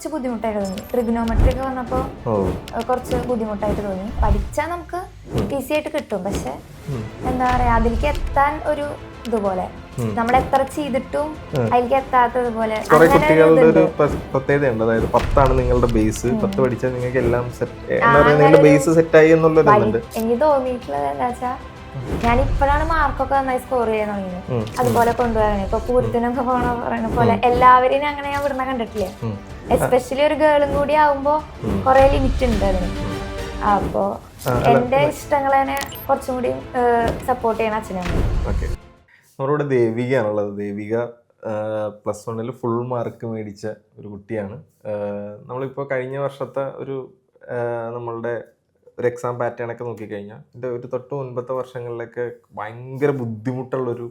കുറച്ച് ബുദ്ധിമുട്ടായിട്ട് തോന്നി. ട്രിഗ്നോമെട്രി ഒക്കെ വന്നപ്പോൾ കുറച്ച് ബുദ്ധിമുട്ടായിട്ട് തോന്നി. പഠിച്ചാൽ നമുക്ക് ഈസി ആയിട്ട് കിട്ടും, പക്ഷെ എന്താ പറയാ അതിലേക്ക് എത്താൻ ഒരു ഇതുപോലെ നമ്മൾ എത്ര ചെയ്തിട്ടും അതിലേക്ക് എത്താത്തതുപോലെ. കുട്ടികളുടെ ഒരു പ്രത്യേകതയുണ്ട്, അതായത് 10 നിങ്ങളുടെ ബേസ്, 10 പഠിച്ചാൽ നിങ്ങൾക്ക് എല്ലാം ബേസ് സെറ്റായി എന്നുള്ളത്. എനിക്ക് തോന്നിയിട്ടുള്ളത് എന്താ വെച്ചാൽ ഞാൻ ഇപ്പോഴാണ് മാർക്കൊക്കെ നന്നായി സ്കോർ ചെയ്യാൻ തുടങ്ങിയത്. അതുപോലെ കൊണ്ടുപോകാൻ ഇപ്പൊ പൂരത്തിനൊക്കെ പോണ പറയുന്ന പോലെ എല്ലാവരെയും അങ്ങനെ ഞാൻ ഇവിടുന്ന് കണ്ടിട്ടില്ല. എസ്പെഷ്യലി ഒരു ഗേളും കൂടി ആവുമ്പോ കൊറേ ലിമിറ്റ് ഉണ്ട് അതിന്. അപ്പോ എന്റെ ഇഷ്ടങ്ങളെ കുറച്ചും കൂടി സപ്പോർട്ട് ചെയ്യണ അച്ഛനാണ്. നമ്മളോട് ദേവികയാണുള്ളത്. ദേവിക +1 ഫുൾ മാർക്ക് മേടിച്ച ഒരു കുട്ടിയാണ്. നമ്മളിപ്പോൾ കഴിഞ്ഞ വർഷത്തെ ഒരു നമ്മളുടെ ഒരു എക്സാം പാറ്റേൺ ഒക്കെ നോക്കിക്കഴിഞ്ഞാൽ ഇതിൻ്റെ ഒരു തൊട്ട് മുൻപത്തെ വർഷങ്ങളിലൊക്കെ ഭയങ്കര ബുദ്ധിമുട്ടുള്ളൊരു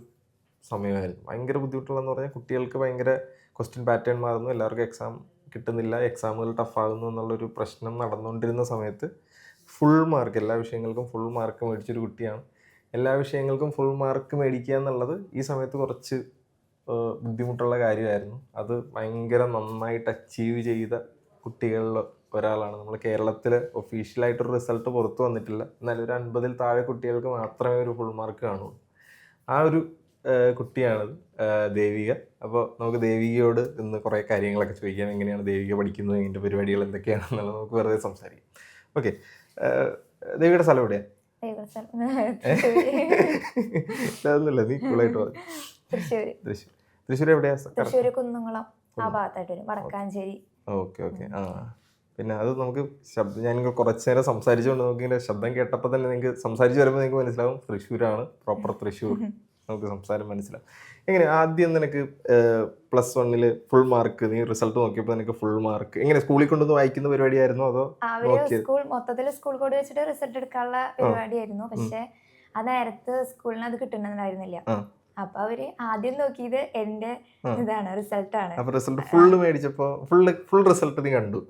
സമയമായിരുന്നു. ഭയങ്കര ബുദ്ധിമുട്ടുള്ളതെന്ന് പറഞ്ഞാൽ കുട്ടികൾക്ക് ഭയങ്കര ക്വസ്റ്റ്യൻ പാറ്റേൺ മാറുന്നു, എല്ലാവർക്കും എക്സാം കിട്ടുന്നില്ല, എക്സാമുകൾ ടഫാകുന്നു എന്നുള്ളൊരു പ്രശ്നം നടന്നുകൊണ്ടിരുന്ന സമയത്ത് ഫുൾ മാർക്ക്, എല്ലാ വിഷയങ്ങൾക്കും ഫുൾ മാർക്ക് മേടിച്ചൊരു കുട്ടിയാണ്. എല്ലാ വിഷയങ്ങൾക്കും ഫുൾ മാർക്ക് മേടിക്കുക എന്നുള്ളത് ഈ സമയത്ത് കുറച്ച് ബുദ്ധിമുട്ടുള്ള കാര്യമായിരുന്നു. അത് ഭയങ്കര നന്നായിട്ട് അച്ചീവ് ചെയ്ത കുട്ടികളിൽ ഒരാളാണ്. നമ്മൾ കേരളത്തിൽ ഒഫീഷ്യലായിട്ടൊരു റിസൾട്ട് പുറത്തു വന്നിട്ടില്ല, എന്നാലും ഒരു 50-ൽ താഴെ കുട്ടികൾക്ക് മാത്രമേ ഒരു ഫുൾ മാർക്ക് കാണുള്ളൂ. ആ ഒരു കുട്ടിയാണത് ദേവിക. അപ്പോൾ നമുക്ക് ദേവികയോട് ഇന്ന് കുറേ കാര്യങ്ങളൊക്കെ ചോദിക്കാം. എങ്ങനെയാണ് ദേവിക പഠിക്കുന്നത്, അതിൻ്റെ പരിപാടികൾ എന്തൊക്കെയാണെന്നുള്ളത് നമുക്ക് വെറുതെ സംസാരിക്കാം. ഓക്കെ, ദേവിയുടെ സ്ഥലം എവിടെയാണ്? അതൊന്നുമില്ല, നീ കൂളായിട്ട് പറഞ്ഞു. തൃശ്ശൂർ എവിടെയാ? തൃശ്ശൂർ കുന്നംകുളം ആ ഭാഗത്തായിട്ട് വരും, വടക്കാഞ്ചേരി. Okay okay. ആ പിന്നെ അത് നമുക്ക് ശബ്ദം, ഞാൻ കുറച്ച് നേരം സംസാരിച്ചുകൊണ്ട് നോക്കിങ്ങനെ ശബ്ദം കേട്ടപ്പോൾ തന്നെ നിങ്ങൾക്ക് സംസാരിച്ച് വരുമ്പോൾ നിങ്ങൾക്ക് മനസ്സിലാവും തൃശ്ശൂരാണ്, പ്രോപ്പർ തൃശ്ശൂർ. നമുക്ക് സംസാരം മനസ്സിലാവും. എങ്ങനെ ആദ്യം നിനക്ക് +1 ഫുൾ മാർക്ക്, നീ റിസൾട്ട് നോക്കിയപ്പോൾ നിനക്ക് ഫുൾ മാർക്ക് എങ്ങനെ സ്കൂളിൽ കൊണ്ടുവന്ന് വായിക്കുന്ന പരിപാടിയായിരുന്നോ അതോ മൊത്തത്തിൽ സ്കൂൾ കോഡ് വെച്ചിട്ട് റിസൾട്ട് എടുക്കാനുള്ള പരിപാടിയായിരുന്നു? പക്ഷെ ആ നേരത്ത് സ്കൂളിന് അത് കിട്ടുന്നുണ്ടായിരുന്നില്ല. അപ്പൊ അവര് ആദ്യം നോക്കിയത് എന്റെ ഇതാണ്, റിസൾട്ടാണ്. അപ്പൊ റിസൾട്ട് ഫുള്ള് മേടിച്ചപ്പോ ഫുൾ റിസൾട്ട് നീ കണ്ടു.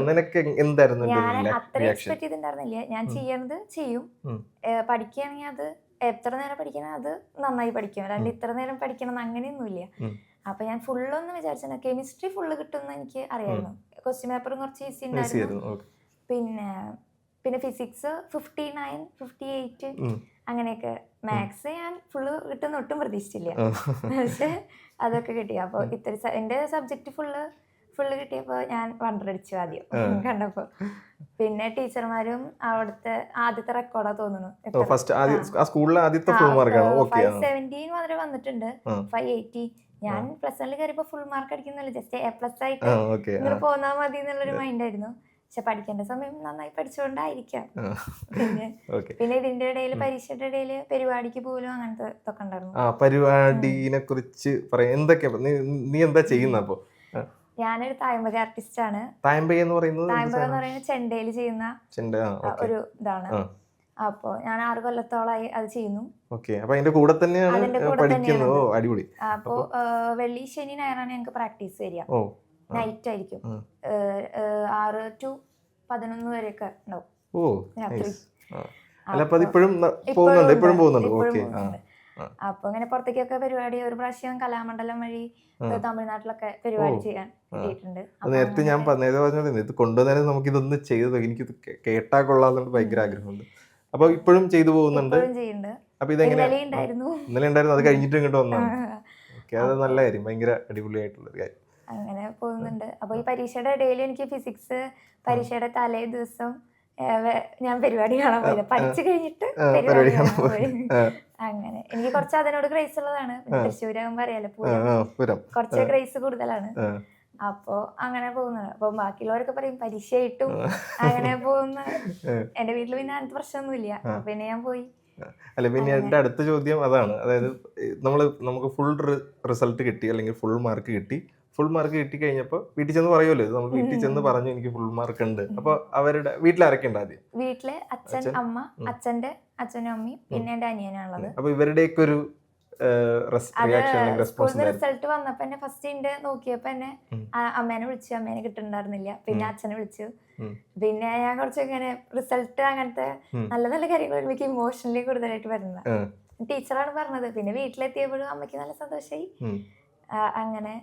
നിനക്ക് എന്തായിരുന്നു? ഞാൻ അത്ര എക്സ്പെക്ട് ചെയ്തിട്ടുണ്ടായിരുന്നില്ല. ഞാൻ ചെയ്യണത് ചെയ്യും, പഠിക്കുകയാണെങ്കിൽ അത് എത്ര നേരം പഠിക്കണം അത് നന്നായി പഠിക്കും, അല്ലാണ്ട് ഇത്ര നേരം പഠിക്കണം അങ്ങനെയൊന്നുമില്ല. അപ്പൊ ഞാൻ ഫുള്ളൊന്നും വിചാരിച്ചില്ല. കെമിസ്ട്രി ഫുള്ള് കിട്ടുമെന്ന് എനിക്ക് അറിയായിരുന്നു. ക്വസ്റ്റ്യൻ പേപ്പറും കുറച്ച് ഈസി ഉണ്ടായിരുന്നു. പിന്നെ ഫിസിക്സ് 59, 58 അങ്ങനെയൊക്കെ. മാത്സ് ഞാൻ ഫുള്ള് കിട്ടുന്ന ഒട്ടും പ്രതീക്ഷിച്ചില്ല, പക്ഷെ അതൊക്കെ കിട്ടി. അപ്പൊ എന്റെ സബ്ജക്ട് ഫുള്ള് കിട്ടിയപ്പോ ഞാൻ വണ്ടറടിച്ചു ആദ്യം കണ്ടപ്പോ. പിന്നെ ടീച്ചർമാരും അവിടുത്തെ ആദ്യത്തെ റെക്കോർഡാ തോന്നുന്നു 517 മാത്രമേ വന്നിട്ടുണ്ട്, 580. ഞാൻ +1 കയറിയപ്പോ ഫുൾ മാർക്ക് അടിക്കുന്നില്ല, ജസ്റ്റ് A+ ആയിട്ട് ഇങ്ങനെ പോന്നാ മതി എന്നുള്ളൊരു മൈൻഡായിരുന്നു. പക്ഷെ പഠിക്കേണ്ട സമയം നന്നായി പഠിച്ചുകൊണ്ടായിരിക്കാം. പിന്നെ ഇതിന്റെ ഇടയിൽ പരീക്ഷയുടെ ഇടയിൽ പരിപാടിക്ക് പോലും അങ്ങനത്തെ ഇതൊക്കെ ഉണ്ടായിരുന്നു. പരിപാടിനെ കുറിച്ച് എന്തൊക്കെയാ നീ എന്താ ചെയ്യുന്ന? അപ്പൊ ഞാനൊരു തായമ്പക ആർട്ടിസ്റ്റ് ആണ്. തായമ്പക എന്ന് പറയുന്നത് ചെണ്ടയിൽ ചെയ്യുന്ന ഒരു ഇതാണ്. അപ്പൊ ഞാൻ 6 കൊല്ലത്തോളായി അത് ചെയ്യുന്നു. അതിന്റെ കൂടെ തന്നെയാണ് പഠിക്കുന്നത്. അടിപൊളി. അപ്പൊ വെള്ളി ശനി ഞായറാണ് ഞങ്ങൾക്ക് പ്രാക്ടീസ് വരിക. നൈറ്റ് ആയിരിക്കും, 6 to 11 വരെയൊക്കെ ഉണ്ടാവും രാത്രി. അപ്പൊ ഇങ്ങനെ പുറത്തേക്കൊക്കെ പരിപാടി, ഒരു പ്രാവശ്യം കലാമണ്ഡലം വഴി തമിഴ്നാട്ടിലൊക്കെ പരിപാടി ചെയ്യാൻ കിട്ടിയിട്ടുണ്ട്. നേരത്തെ ഞാൻ പറഞ്ഞത് ഇത് കൊണ്ടുവന്നാലും നമുക്ക് ഇതൊന്ന് ചെയ്തത് എനിക്കിത് കേട്ടാ കൊള്ളാന്നുള്ള ഭയങ്കര ആഗ്രഹമുണ്ട്. അപ്പൊ ഇപ്പോഴും ചെയ്തു പോകുന്നുണ്ട്. അപ്പൊ ഇതെങ്ങനെ ഇന്നലെ ഉണ്ടായിരുന്നു, അത് കഴിഞ്ഞിട്ട് ഇങ്ങോട്ട് വന്നാണ്. അത് നല്ല കാര്യം, ഭയങ്കര അടിപൊളിയായിട്ടുള്ള കാര്യം. അങ്ങനെ പോകുന്നുണ്ട്. അപ്പൊ ഈ പരീക്ഷയുടെ ഇടയിൽ എനിക്ക് ഫിസിക്സ് പരീക്ഷയുടെ തലേ ദിവസം ഞാൻ പരിപാടി കാണാൻ പോയില്ല, പഠിച്ചു കഴിഞ്ഞിട്ട് പരിപാടി കാണാൻ പോയി. അങ്ങനെ എനിക്ക് കുറച്ച് അതിനോട് ക്രേസ് ഉള്ളതാണ്. തൃശ്ശൂരാകുമ്പോ അറിയാലോ, പൂരം കുറച്ച് ക്രേസ് കൂടുതലാണ്. അപ്പൊ അങ്ങനെ പോകുന്നത്. അപ്പൊ ബാക്കിയുള്ളവരൊക്കെ പറയും പരീക്ഷയായിട്ടും അങ്ങനെ പോകുന്ന. എന്റെ വീട്ടിൽ പിന്നെ അങ്ങനത്തെ പ്രശ്നമൊന്നുമില്ല, പിന്നെ ഞാൻ പോയി. അല്ല, പിന്നെ എൻ്റെ അടുത്ത ചോദ്യം അതാണ്. അതായത് നമുക്ക് ഫുൾ റിസൾട്ട് കിട്ടി, അല്ലെങ്കിൽ ഫുൾ മാർക്ക് കിട്ടി. ഫുൾ മാർക്ക് കിട്ടി കഴിഞ്ഞപ്പോൾ വീട്ടിൽ ചെന്ന് പറയുമല്ലോ, നമ്മൾ വീട്ടിൽ ചെന്ന് പറഞ്ഞു എനിക്ക് ഫുൾ മാർക്ക് ഉണ്ട്. അപ്പൊ അവരുടെ വീട്ടിലാരൊക്കെ ഉണ്ട്? ആദ്യം വീട്ടില് അച്ഛൻ, അമ്മ, അച്ഛന്റെ അച്ഛനും അമ്മയും പിന്നെ എന്റെ അനിയനാണുള്ളത്. അപ്പൊ ഇവരുടെയൊക്കെ ഒരു റിസൾട്ട് വന്നപ്പോ എന്നെ ഫസ്റ്റ് നോക്കിയപ്പോ എന്നെ അമ്മേനെ വിളിച്ചു. അമ്മേനെ കിട്ടുന്നുണ്ടായിരുന്നില്ല. പിന്നെ അച്ഛനെ വിളിച്ചു. പിന്നെ ഞാൻ കുറച്ച് ഇങ്ങനെ റിസൾട്ട് അങ്ങനത്തെ നല്ല നല്ല കാര്യങ്ങൾ എനിക്ക് ഇമോഷണലി കൂടുതലായിട്ട് വരുന്നത് ടീച്ചറാണ് പറഞ്ഞത്. പിന്നെ വീട്ടിലെത്തിയപ്പോഴും അമ്മയ്ക്ക് നല്ല സന്തോഷമായി. അങ്ങനെ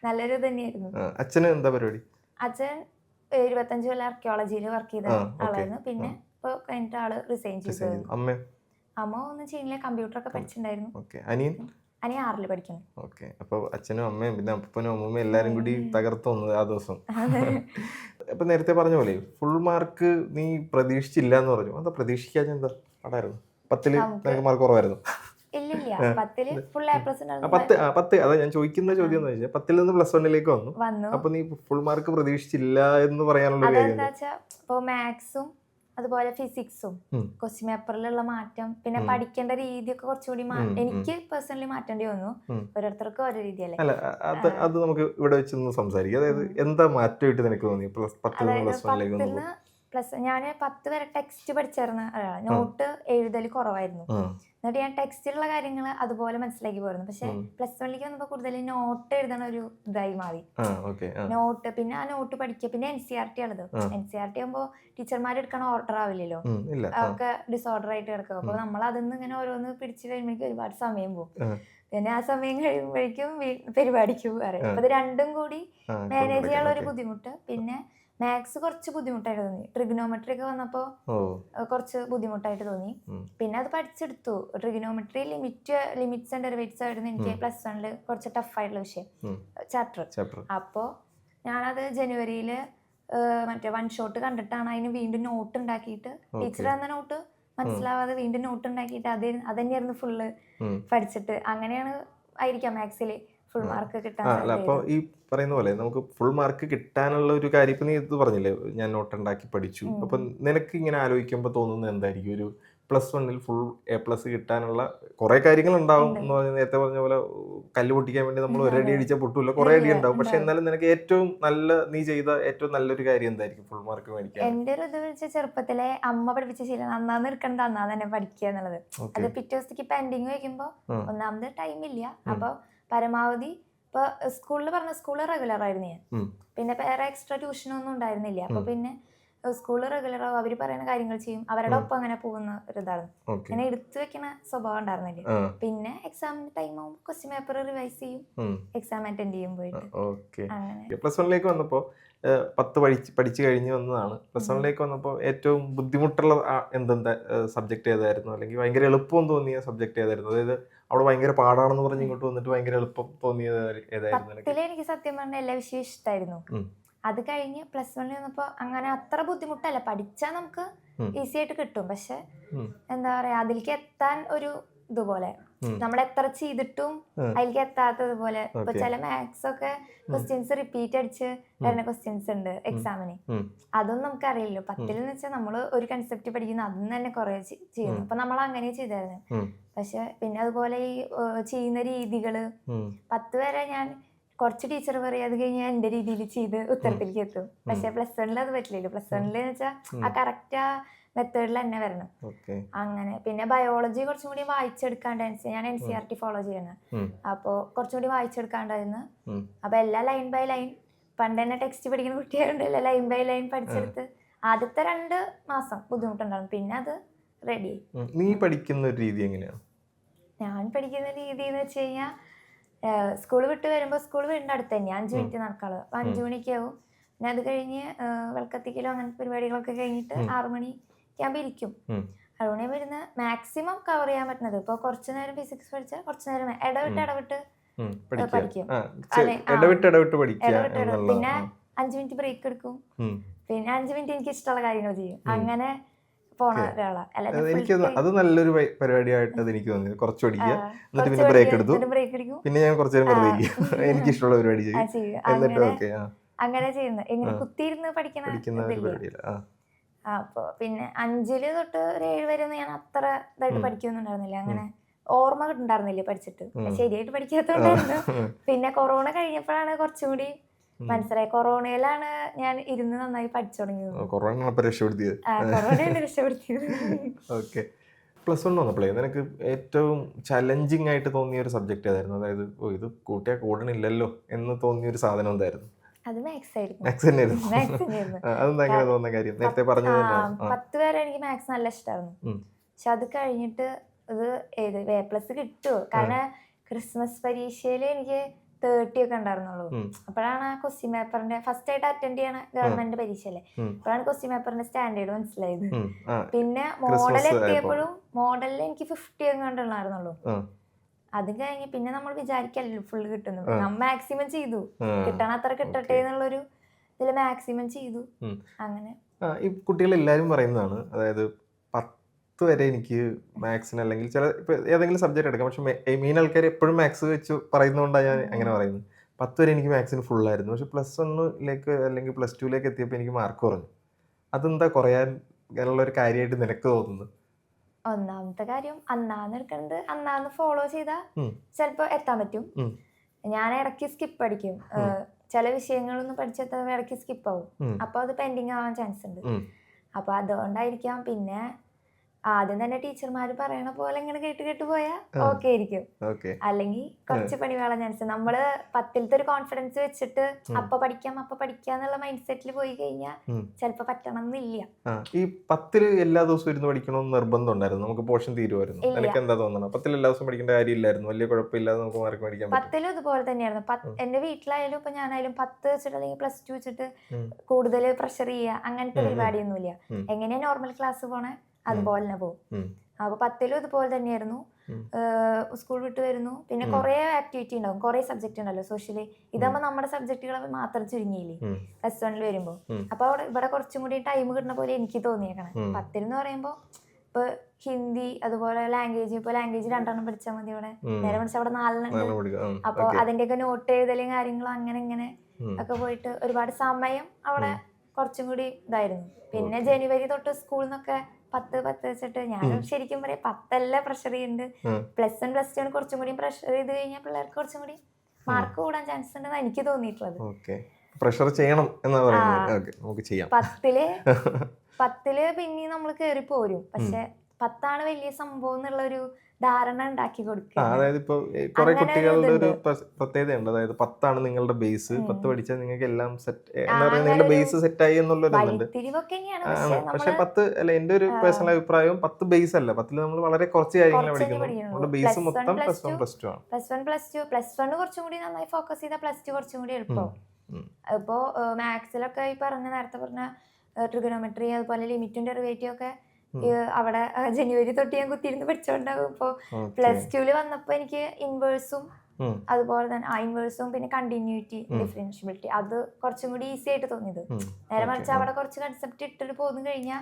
നല്ലൊരു തന്നെയായിരുന്നു. അച്ഛന് എന്താ പരിപാടി? അച്ഛൻ 25 കൊല്ലം ആർക്കിയോളജിയിൽ വർക്ക് ചെയ്ത ആളായിരുന്നു. പിന്നെ ഇപ്പൊ കഴിഞ്ഞിട്ട് ആള് റിസൈൻ ചെയ്തു. അമ്മ ഒന്നും ചെയ്യില്ല, കമ്പ്യൂട്ടർ ഒക്കെ പഠിച്ചിട്ടുണ്ടായിരുന്നു. അനിയൻ 6ൽ പഠിക്കുന്നു. ഓക്കെ. അപ്പൊ അച്ഛനും അമ്മയും പിന്നെ അപ്പനും അമ്മൂമ്മയും എല്ലാരും കൂടി തകർത്തു വന്നത് ആ ദിവസം. അപ്പൊ നേരത്തെ പറഞ്ഞ പോലെ ഫുൾ മാർക്ക് നീ പ്രതീക്ഷിച്ചില്ല എന്ന് പറഞ്ഞു. എന്താ പ്രതീക്ഷിക്കാതെ? എന്താ പടായിരുന്നു? 10ൽ നിനക്ക് മാർക്ക് കുറവായിരുന്നു? ഇല്ലില്ല, 10ല് ഫുൾ A+ ഉണ്ടായിരുന്നു. 10 അതാ ഞാൻ ചോദിക്കുന്ന ചോദ്യം എന്ന് വെച്ചാൽ 10ൽ നിന്ന് +1 വന്നു. അപ്പൊ നീ ഫുൾ മാർക്ക് പ്രതീക്ഷിച്ചില്ല എന്ന് പറയാനുള്ള കാര്യം അതെന്താ വെച്ചാ ഇപ്പൊ മാത്സും അതുപോലെ ഫിസിക്സും ക്വസ്റ്റ്യൻ പേപ്പറിലുള്ള മാറ്റം, പിന്നെ പഠിക്കേണ്ട രീതിയൊക്കെ കുറച്ചുകൂടി എനിക്ക് പേഴ്സണലി മാറ്റേണ്ടി വന്നു. ഓരോരുത്തർക്കും ഓരോ രീതിയല്ലേ. അല്ല, അത് നമുക്ക് ഇവിടെ വെച്ചൊന്ന് സംസാരിക്കാം. അതായത് എന്താ മാറ്റമായിട്ട് നിനക്ക് തോന്നി 10ൽ നിന്ന് +1 ഞാൻ 10 വരെ ടെക്സ്റ്റ് പഠിച്ചിരുന്ന ഒരാളാണ്. നോട്ട് എഴുതൽ കുറവായിരുന്നു. എന്നിട്ട് ഞാൻ ടെക്സ്റ്റിലുള്ള കാര്യങ്ങൾ അതുപോലെ മനസ്സിലാക്കി പോയിരുന്നു. പക്ഷെ +1 വന്നപ്പോൾ കൂടുതൽ നോട്ട് എഴുതണ ഒരു ഇതായി മാറി. നോട്ട്, പിന്നെ ആ നോട്ട് പഠിക്കുക, പിന്നെ NCERT ഉള്ളത്. NCERT ആകുമ്പോൾ ടീച്ചർമാർ എടുക്കണ ഓർഡർ ആവില്ലല്ലോ, അതൊക്കെ ഡിസോർഡർ ആയിട്ട് കിടക്കും. അപ്പൊ നമ്മൾ അതിന്ന് ഇങ്ങനെ ഓരോന്ന് പിടിച്ചു കഴിയുമ്പോഴേക്കും ഒരുപാട് സമയം പോകും. പിന്നെ ആ സമയം കഴിയുമ്പോഴേക്കും പരിപാടിക്ക് പറയും. അപ്പൊ ഇത് രണ്ടും കൂടി മാനേജ് ചെയ്യാനുള്ള ഒരു ബുദ്ധിമുട്ട്. പിന്നെ മാത്സ് കുറച്ച് ബുദ്ധിമുട്ടായിട്ട് തോന്നി. ട്രിഗണോമെട്രി ഒക്കെ വന്നപ്പോൾ കുറച്ച് ബുദ്ധിമുട്ടായിട്ട് തോന്നി. പിന്നെ അത് പഠിച്ചെടുത്തു. ട്രിഗണോമെട്രി ലിമിറ്റ്സ് ആൻഡ് ഡെറിവേറ്റീവ്സ് ആയിരുന്നു എനിക്ക് +1 കുറച്ച് ടഫായിട്ടുള്ള വിഷയം, ചാപ്റ്റർ. അപ്പോൾ ഞാനത് ജനുവരിയിൽ മറ്റേ 1 ഷോട്ട് കണ്ടിട്ടാണ് അതിന് വീണ്ടും നോട്ട് ഉണ്ടാക്കിയിട്ട്, ടീച്ചർ തന്ന നോട്ട് മനസ്സിലാവാതെ വീണ്ടും നോട്ട് ഉണ്ടാക്കിയിട്ട് അത് തന്നെയായിരുന്നു ഫുള്ള് പഠിച്ചിട്ട്. അങ്ങനെയാണ് ആയിരിക്കാം മാത്സിൽ ഫുൾ മാർക്ക് കിട്ടാൻ. അപ്പൊ ഈ പറയുന്ന പോലെ നമുക്ക് ഫുൾ മാർക്ക് കിട്ടാനുള്ള ഒരു കാര്യം ഇപ്പൊ നീ ഇത് പറഞ്ഞില്ലേ, ഞാൻ നോട്ട് ഉണ്ടാക്കി പഠിച്ചു. അപ്പൊ നിനക്ക് ഇങ്ങനെ ആലോചിക്കുമ്പോൾ തോന്നുന്നത് എന്തായിരിക്കും? ഒരു +1 ഫുൾ A+ കിട്ടാനുള്ള കുറെ കാര്യങ്ങൾ ഉണ്ടാവും എന്ന് പറഞ്ഞ നേരത്തെ പറഞ്ഞ പോലെ, കല്ല് പൊട്ടിക്കാൻ വേണ്ടി നമ്മൾ ഒരടി അടിച്ചാൽ പൊട്ടില്ല, കുറെ അടി ഉണ്ടാവും. പക്ഷെ എന്നാലും നിനക്ക് ഏറ്റവും നീ ചെയ്ത ഏറ്റവും നല്ലൊരു കാര്യം എന്തായിരിക്കും ഫുൾ മാർക്ക് മേടിക്കാൻ? എന്റെ ഒരു ഇത് വെച്ചാൽ ചെറുപ്പത്തിലെ അമ്മ പഠിപ്പിച്ച ശീലം അന്നാന്ന് എടുക്കണ്ട അന്നാ തന്നെ പഠിക്കുക എന്നുള്ളത്. അത് പിറ്റേ ദിവസത്തേക്ക് പെൻഡിങ് വയ്ക്കുമ്പോ ഒന്നാമത് ടൈം ഇല്ല. അപ്പൊ പരമാവധി ഇപ്പൊ സ്കൂളിൽ റെഗുലർ ആയിരുന്നു ഞാൻ. പിന്നെ വേറെ എക്സ്ട്രാ ട്യൂഷനൊന്നും ഉണ്ടായിരുന്നില്ല. അപ്പൊ പിന്നെ സ്കൂളിൽ റെഗുലർ ആവും, അവർ പറയുന്ന കാര്യങ്ങൾ ചെയ്യും, അവരുടെ ഒപ്പം അങ്ങനെ പോകുന്ന ഒരു ഇതാണ്. അങ്ങനെ എടുത്തു വെക്കുന്ന സ്വഭാവം ഉണ്ടായിരുന്നില്ല. പിന്നെ എക്സാമിന്റെ ടൈം ആവുമ്പോൾ ക്വസ്റ്റ്യൻ പേപ്പർ റിവൈസ് ചെയ്യും, എക്സാം അറ്റൻഡ് ചെയ്യും പോയിട്ട്. +1 വന്നപ്പോ 10 പഠിച്ചു കഴിഞ്ഞ് വന്നതാണ്. +1 വന്നപ്പോ ഏറ്റവും ബുദ്ധിമുട്ടുള്ള എന്തെന്താ സബ്ജക്ട് ഏതായിരുന്നു? അല്ലെങ്കിൽ ഭയങ്കര എളുപ്പം തോന്നിയ സബ്ജക്ട് ഏതായിരുന്നു? അതായത് അവിടെ ഭയങ്കര പാടാണെന്ന് പറഞ്ഞ് ഇങ്ങോട്ട് വന്നിട്ട് ഭയങ്കര എളുപ്പം തോന്നിയത് ഏതായിരുന്നു? 10ൽ എനിക്ക് സത്യം പറഞ്ഞ എല്ലാ വിഷയവും ഇഷ്ടമായിരുന്നു. അത് കഴിഞ്ഞ് +1 വന്നപ്പോ അങ്ങനെ അത്ര ബുദ്ധിമുട്ടല്ല, പഠിച്ചാൽ നമുക്ക് ഈസി ആയിട്ട് കിട്ടും. പക്ഷെ എന്താ പറയാ, അതിലേക്ക് എത്താൻ ഒരു ഇതുപോലെ നമ്മൾ എത്ര ചെയ്തിട്ടും അതിലേക്ക് എത്താത്തതുപോലെ. ഇപ്പൊ ചില മാത്സ് ഒക്കെ ക്വസ്റ്റ്യൻസ് റിപ്പീറ്റ് അടിച്ച് വരുന്ന ക്വസ്റ്റ്യൻസ് ഉണ്ട് എക്സാമിന്. അതൊന്നും നമുക്ക് അറിയില്ലോ. 10ൽ വെച്ചാൽ നമ്മൾ ഒരു കൺസെപ്റ്റ് പഠിക്കുന്ന അതിന് തന്നെ കുറെ ചെയ്യുന്നു. അപ്പൊ നമ്മൾ അങ്ങനെ ചെയ്തായിരുന്നു. പക്ഷെ പിന്നെ അതുപോലെ ഈ ചെയ്യുന്ന രീതികള് 10 വരെ ഞാൻ കുറച്ച് ടീച്ചർ പറയും, അത് കഴിഞ്ഞാൽ എന്റെ രീതിയിൽ ചെയ്ത് ഉത്തരത്തിലേക്ക് എത്തും. പക്ഷെ +1 അത് പറ്റില്ലല്ലോ. +1 വെച്ചാൽ ആ കറക്റ്റ് ആ മെത്തേഡിൽ തന്നെ വരണം. അങ്ങനെ പിന്നെ ബയോളജി കുറച്ചും കൂടി വായിച്ചെടുക്കാണ്ടായിരുന്നു. ഞാൻ NCERT ഫോളോ ചെയ്യണം. അപ്പോൾ കുറച്ചും കൂടി വായിച്ചെടുക്കാണ്ടായിരുന്നു. അപ്പൊ എല്ലാം ലൈൻ ബൈ ലൈൻ, പണ്ട് തന്നെ ടെക്സ്റ്റ് പഠിക്കുന്ന കുട്ടികളുണ്ട്, എല്ലാം ലൈൻ ബൈ ലൈൻ പഠിച്ചെടുത്ത് ആദ്യത്തെ 2 മാസം ബുദ്ധിമുട്ടുണ്ടായിരുന്നു. പിന്നെ അത് റെഡി. നീ പഠിക്കുന്ന രീതി എങ്ങനെയാണ്? ഞാൻ പഠിക്കുന്ന രീതി എന്ന് വെച്ച് കഴിഞ്ഞാൽ, സ്കൂൾ വിട്ട് വരുമ്പോൾ സ്കൂൾ വീടിൻ്റെ അടുത്ത് തന്നെ 5 മിനിറ്റ് നടക്കാള്. 5 മണിക്ക് ആവും. പിന്നെ അത് കഴിഞ്ഞ് വിളക്കത്തിക്കലോ അങ്ങനത്തെ പരിപാടികളൊക്കെ കഴിഞ്ഞിട്ട് 6 മണിക്ക് ആകുമ്പോൾ ഇരിക്കും. 6 മണി വരുന്ന മാക്സിമം കവർ ചെയ്യാൻ പറ്റുന്നത്. ഇപ്പോൾ കുറച്ചു നേരം ഫിസിക്സ് പഠിച്ചാൽ കുറച്ചു നേരം ഇടവിട്ട് പഠിക്കും. പിന്നെ 5 മിനിറ്റ് ബ്രേക്ക് എടുക്കും. പിന്നെ 5 മിനിറ്റ് എനിക്ക് ഇഷ്ടമുള്ള കാര്യങ്ങൾ ചെയ്യും. അങ്ങനെ പോണ ഒരാളാ. എനിക്ക് അത് നല്ലൊരു പരിപാടിയായിട്ട് എനിക്ക് തോന്നി. കുറച്ച് പഠിക്കുക, എന്നിട്ട് പിന്നെ ബ്രേക്ക് എടുത്തു, പിന്നെ ഞാൻ കുറച്ചു നേരം വെറുതെ ഇരിക്കും, എനിക്ക് ഇഷ്ടമുള്ള പരിപാടി ചെയ്യും, എന്നിട്ട് ഓക്കെ അങ്ങനെ ചെയ്യുന്നത്. എങ്ങനെ കുത്തിയിരുന്ന് പഠിക്കുന്ന പരിപാടിയില്ല. അപ്പൊ പിന്നെ 5 തൊട്ട് ഒരു 7 വരെ ഒന്നും ഞാൻ അത്ര ഇതായിട്ട് പഠിക്കൊന്നും ഉണ്ടായിരുന്നില്ല. അങ്ങനെ ഓർമ്മ ഉണ്ടായിരുന്നില്ല പഠിച്ചിട്ട്, ശരിയായിട്ട് പഠിക്കാത്തോണ്ടായിരുന്നു. പിന്നെ കൊറോണ കഴിഞ്ഞപ്പോഴാണ് കുറച്ചും കൂടി മനസ്സിലായി. കൊറോണയിലാണ് ഞാൻ ഇരുന്ന് നന്നായി പഠിച്ചു തുടങ്ങിയത്. കൊറോണയാണ് രക്ഷപ്പെടുത്തിയത്. ഓക്കെ. +1 വന്നപ്പോഴേ നിനക്ക് ഏറ്റവും ചലഞ്ചിങ് ആയിട്ട് തോന്നിയ ഒരു സബ്ജക്ട് ഏതായിരുന്നു? അതായത് ഇത് കൂട്ടിയാൽ കൂടണില്ലല്ലോ എന്ന് തോന്നിയ ഒരു സാധനം എന്തായിരുന്നു? അത് മാത്സ് ആയിരുന്നു. അതെന്താ അങ്ങനെ തോന്നുന്ന കാര്യം? നേരത്തെ പറഞ്ഞു. 10 വരെ എനിക്ക് മാത്സ് നല്ല ഇഷ്ടമായിരുന്നു. പക്ഷെ അത് കഴിഞ്ഞിട്ട് ഇത് A+ കിട്ടുമോ? കാരണം ക്രിസ്മസ് പരീക്ഷയിൽ എനിക്ക് 30 ഒക്കെ ഉണ്ടായിരുന്നുള്ളൂ. അപ്പോഴാണ് ആ ക്വസ്റ്റ്യൻ പേപ്പറിന്റെ ഫസ്റ്റ് ആയിട്ട് അറ്റൻഡ് ചെയ്യണ ഗവൺമെന്റ് പരീക്ഷയല്ലേ, അപ്പോഴാണ് ക്വസ്റ്റ്യൻ പേപ്പറിന്റെ സ്റ്റാൻഡേർഡ് മനസ്സിലായത്. പിന്നെ മോഡൽ എത്തിയപ്പോഴും മോഡലിൽ എനിക്ക് 50 എങ്ങാണ്ടുള്ളായിരുന്നുള്ളൂ. അത് കഴിഞ്ഞ് പിന്നെ നമ്മൾ വിചാരിക്കല്ലോ ഫുള്ള് കിട്ടുന്നു, നമ്മൾ മാക്സിമം ചെയ്തു, കിട്ടണ അത്ര കിട്ടട്ടെ എന്നുള്ളൊരു ഇതില് മാക്സിമം ചെയ്തു. അങ്ങനെ ഈ കുട്ടികൾ എല്ലാവരും പറയുന്നതാണ്, അതായത് 10 വരെ എനിക്ക് മാത്സിന് അല്ലെങ്കിൽ ചില ഇപ്പൊ ഏതെങ്കിലും സബ്ജക്ട് എടുക്കാം, പക്ഷെ മെയിൻ ആൾക്കാർ എപ്പോഴും മാത്സ് വെച്ച് പറയുന്നതുകൊണ്ടാണ് ഞാൻ അങ്ങനെ പറയുന്നത്. 10 വരെ എനിക്ക് മാത്സിന് ഫുള്ളായിരുന്നു, പക്ഷെ +1 അല്ലെങ്കിൽ +2 എത്തിയപ്പോൾ എനിക്ക് മാർക്ക് കുറഞ്ഞു. അതെന്താ കുറയാൻ ഉള്ള ഒരു കാര്യമായിട്ട് നിനക്ക് തോന്നുന്നു? ഒന്നാമത്തെ കാര്യം അന്നാന്ന് എടുക്കുന്നത് അന്നാന്ന് ഫോളോ ചെയ്താൽ ചിലപ്പോ എത്താൻ പറ്റും. ഞാൻ ഇടയ്ക്ക് സ്കിപ്പ് അടിക്കും, ചില വിഷയങ്ങളൊന്നും പഠിച്ചെത്താൻ ഇടയ്ക്ക് സ്കിപ്പ് ആവും, അപ്പൊ അത് പെൻഡിങ് ആവാൻ ചാൻസ് ഉണ്ട്. അപ്പൊ അതുകൊണ്ടായിരിക്കാം. പിന്നെ ആദ്യം തന്നെ ടീച്ചർമാർ പറയണ പോലെ ഇങ്ങനെ കേട്ട് പോയാൽ ഓക്കെ ആയിരിക്കും, അല്ലെങ്കിൽ കുറച്ച് പണി വേണം ചാൻസ്. നമ്മള് 10ത്തെ ഒരു കോൺഫിഡൻസ് വെച്ചിട്ട് അപ്പൊ പഠിക്കാന്നുള്ള മൈൻഡ് സെറ്റിൽ പോയി കഴിഞ്ഞാൽ ചിലപ്പോ പറ്റണം എന്നില്ല. ഈ 10 എല്ലാ ദിവസവും ഇരുന്ന് പഠിക്കണമെന്ന് നിർബന്ധം ഉണ്ടായിരുന്നു? നമുക്ക് പോർഷൻ തീരുമായിരുന്നു? എനിക്ക് എന്താ തോന്നുന്നത്, 10 എല്ലാ ദിവസം പഠിക്കേണ്ട കാര്യമില്ലായിരുന്നു? വലിയ കുഴപ്പമില്ലാതെ നമുക്ക് മാർക്ക് മേടിക്കാൻ പറ്റും? 10ലും ഇതുപോലെ തന്നെയായിരുന്നു. എന്റെ വീട്ടിലായാലും ഇപ്പൊ ഞാനായാലും 10 വെച്ചിട്ട് അല്ലെങ്കിൽ +2 വെച്ചിട്ട് കൂടുതൽ പ്രഷർ ചെയ്യുക അങ്ങനത്തെ പരിപാടിയൊന്നുമില്ല. എങ്ങനെയാ നോർമൽ ക്ലാസ് പോണേ അതുപോലെ തന്നെ പോകും. അപ്പൊ 10ലും ഇതുപോലെ തന്നെയായിരുന്നു. സ്കൂൾ വിട്ട് വരുന്നു, പിന്നെ കുറെ ആക്ടിവിറ്റി ഉണ്ടാവും, കുറെ സബ്ജക്ട് ഉണ്ടല്ലോ സോഷ്യലി. ഇതാകുമ്പോ നമ്മുടെ സബ്ജക്റ്റുകൾ മാത്രം ചുരുങ്ങിയില്ലേ +1 വരുമ്പോ. അപ്പൊ ഇവിടെ കുറച്ചും കൂടി ടൈം കിട്ടുന്ന പോലെ എനിക്ക് തോന്നിയേക്കണം. 10 എന്ന് പറയുമ്പോ ഇപ്പൊ ഹിന്ദി അതുപോലെ ലാംഗ്വേജ്, ഇപ്പൊ ലാംഗ്വേജ് 2 പഠിച്ചാൽ മതി, ഇവിടെ നേരെ പഠിച്ചാൽ അവിടെ 4 അപ്പൊ അതിന്റെയൊക്കെ നോട്ട് എഴുതലും കാര്യങ്ങളും അങ്ങനെ ഇങ്ങനെ ഒക്കെ പോയിട്ട് ഒരുപാട് സമയം അവിടെ കുറച്ചും കൂടി ഇതായിരുന്നു. പിന്നെ ജനുവരി തൊട്ട് സ്കൂളിൽ നിന്നൊക്കെ 10 വെച്ചിട്ട് ഞാൻ ശരിക്കും പറയാം 10 പ്രഷർ ചെയ്യുന്നുണ്ട്. +1 +2 കുറച്ചും കൂടി പ്രഷർ ചെയ്ത് കഴിഞ്ഞാൽ പിള്ളേർക്ക് കുറച്ചും കൂടി മാർക്ക് കൂടാൻ ചാൻസ് ഉണ്ടെന്ന് എനിക്ക് തോന്നിയിട്ടുള്ളത്. പ്രഷർ ചെയ്യണം എന്നാ പറയുന്നത്. നമുക്ക് ചെയ്യാം. 10 പിന്നെ നമ്മൾ കേറി പോരും, പക്ഷെ 10 വലിയ സംഭവം എന്നുള്ളൊരു ധാരണ ഉണ്ടാക്കി കൊടുക്കുക. അതായത് ഇപ്പൊ കുറെ കുട്ടികളുടെ ഒരു പ്രത്യേകതയുണ്ട്, അതായത് 10 നിങ്ങളുടെ ബേസ്, 10 പഠിച്ചാൽ നിങ്ങൾക്ക് എല്ലാം സെറ്റ് എന്താ പറയുക, നിങ്ങളുടെ ബേസ് സെറ്റ് ആയി എന്നുള്ളൊരു ഇതുണ്ട്. പക്ഷെ 10 അല്ല, എന്റെ ഒരു പേഴ്സണൽ അഭിപ്രായം 10 ബേസ് അല്ല, 10 നമ്മൾ വളരെ കുറച്ച് കാര്യങ്ങളെ പഠിക്കുന്നു. നമ്മുടെ ബേസ് മൊത്തം +1 +2 ആണ്. +1 കുറച്ചും കൂടി നന്നായി ഫോക്കസ് ചെയ്താൽ +2 കുറച്ചും കൂടി എളുപ്പമാവും. ഇപ്പോ മാത്സിലൊക്കെ ഈ നേരത്തെ പറഞ്ഞ ട്രിഗണോമെട്രി അതുപോലെ ലിമിറ്റും ഡെറിവേറ്റീവ് ഒക്കെ അവിടെ ജനുവരി തൊട്ട് ഞാൻ കുത്തിയിരുന്ന് പഠിച്ചോണ്ടാവും. ഇപ്പൊ +2 വന്നപ്പോ എനിക്ക് ഇൻവേഴ്സും അതുപോലെ തന്നെ ഇൻവേഴ്സും പിന്നെ കണ്ടിന്യൂറ്റി ഡിഫറൻഷ്യബിലിറ്റി അത് കുറച്ചും കൂടി ഈസി ആയിട്ട് തോന്നിയത്. നേരെ മറിച്ച് അവിടെ കുറച്ച് കൺസെപ്റ്റ് ഇട്ടിട്ട് പോന്നു കഴിഞ്ഞാൽ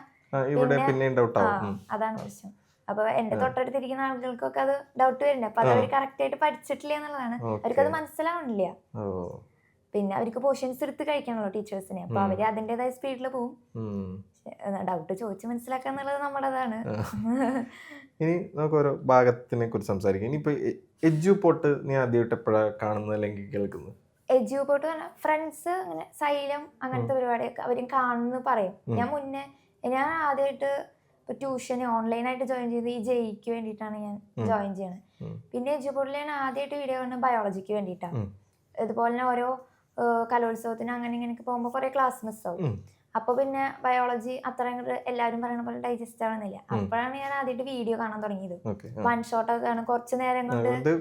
അതാണ് പ്രശ്നം. അപ്പൊ എന്റെ തൊട്ടടുത്തിരിക്കുന്ന ആളുകൾക്കൊക്കെ അത് ഡൗട്ട് വരുന്നുണ്ട്. അപ്പൊ അത് അവർ കറക്റ്റ് ആയിട്ട് പഠിച്ചിട്ടില്ല എന്നുള്ളതാണ്, അവർക്കത് മനസ്സിലാവണില്ല. പിന്നെ അവർക്ക് പോർഷൻസ് എടുത്ത് കഴിക്കണല്ലോ ടീച്ചേഴ്സിനെ, അപ്പൊ അവര് അതിന്റേതായ സ്പീഡിൽ പോകും. ഡൗട്ട് ചോദിച്ച് മനസ്സിലാക്കുക എന്നുള്ളത് നമ്മുടേതാണ്. ഇനി നമുക്ക് ഓരോ ഭാഗത്തിനെ കുറിച്ച് സംസാരിക്കാം. ഇനിയിപ്പോ എഡ്യൂപോർട്ട് നീ ആദ്യമായിട്ട് എപ്പോഴാണ് കാണുന്നത് അല്ലെങ്കിൽ കേൾക്കുന്നത്? എഡ്യൂപോർട്ട് പറഞ്ഞാൽ ഫ്രണ്ട്സ് അങ്ങനെ സൈലം അങ്ങനത്തെ പരിപാടിയൊക്കെ അവരും കാണുന്നു പറയും. ഞാൻ ആദ്യമായിട്ട് ഇപ്പൊ ട്യൂഷന് ഓൺലൈനായിട്ട് ജോയിൻ ചെയ്ത് ഈ ജെയ്ക്ക് വേണ്ടിയിട്ടാണ് ഞാൻ ജോയിൻ ചെയ്യണത്. പിന്നെ എഡ്യൂപോർട്ടിൽ ഞാൻ ആദ്യമായിട്ട് വീഡിയോ കാണുന്നത് ബയോളജിക്ക് വേണ്ടിയിട്ടാണ്. ഇതുപോലെ തന്നെ ഓരോ കലോത്സവത്തിന് അങ്ങനെ ഇങ്ങനെയൊക്കെ പോകുമ്പോൾ കുറെ ക്ലാസ് മിസ്സാവും. അപ്പൊ പിന്നെ ബയോളജി അത്രയും എല്ലാവരും പറയുന്ന പോലെ ഡൈജസ്റ്റ് ആവുന്നില്ല. അപ്പോഴാണ് ഞാൻ ആദ്യമായിട്ട് വീഡിയോ കാണാൻ തുടങ്ങിയത്. 1 ഷോട്ട് ഒക്കെ ആണ്, കുറച്ച് നേരം കൊണ്ട്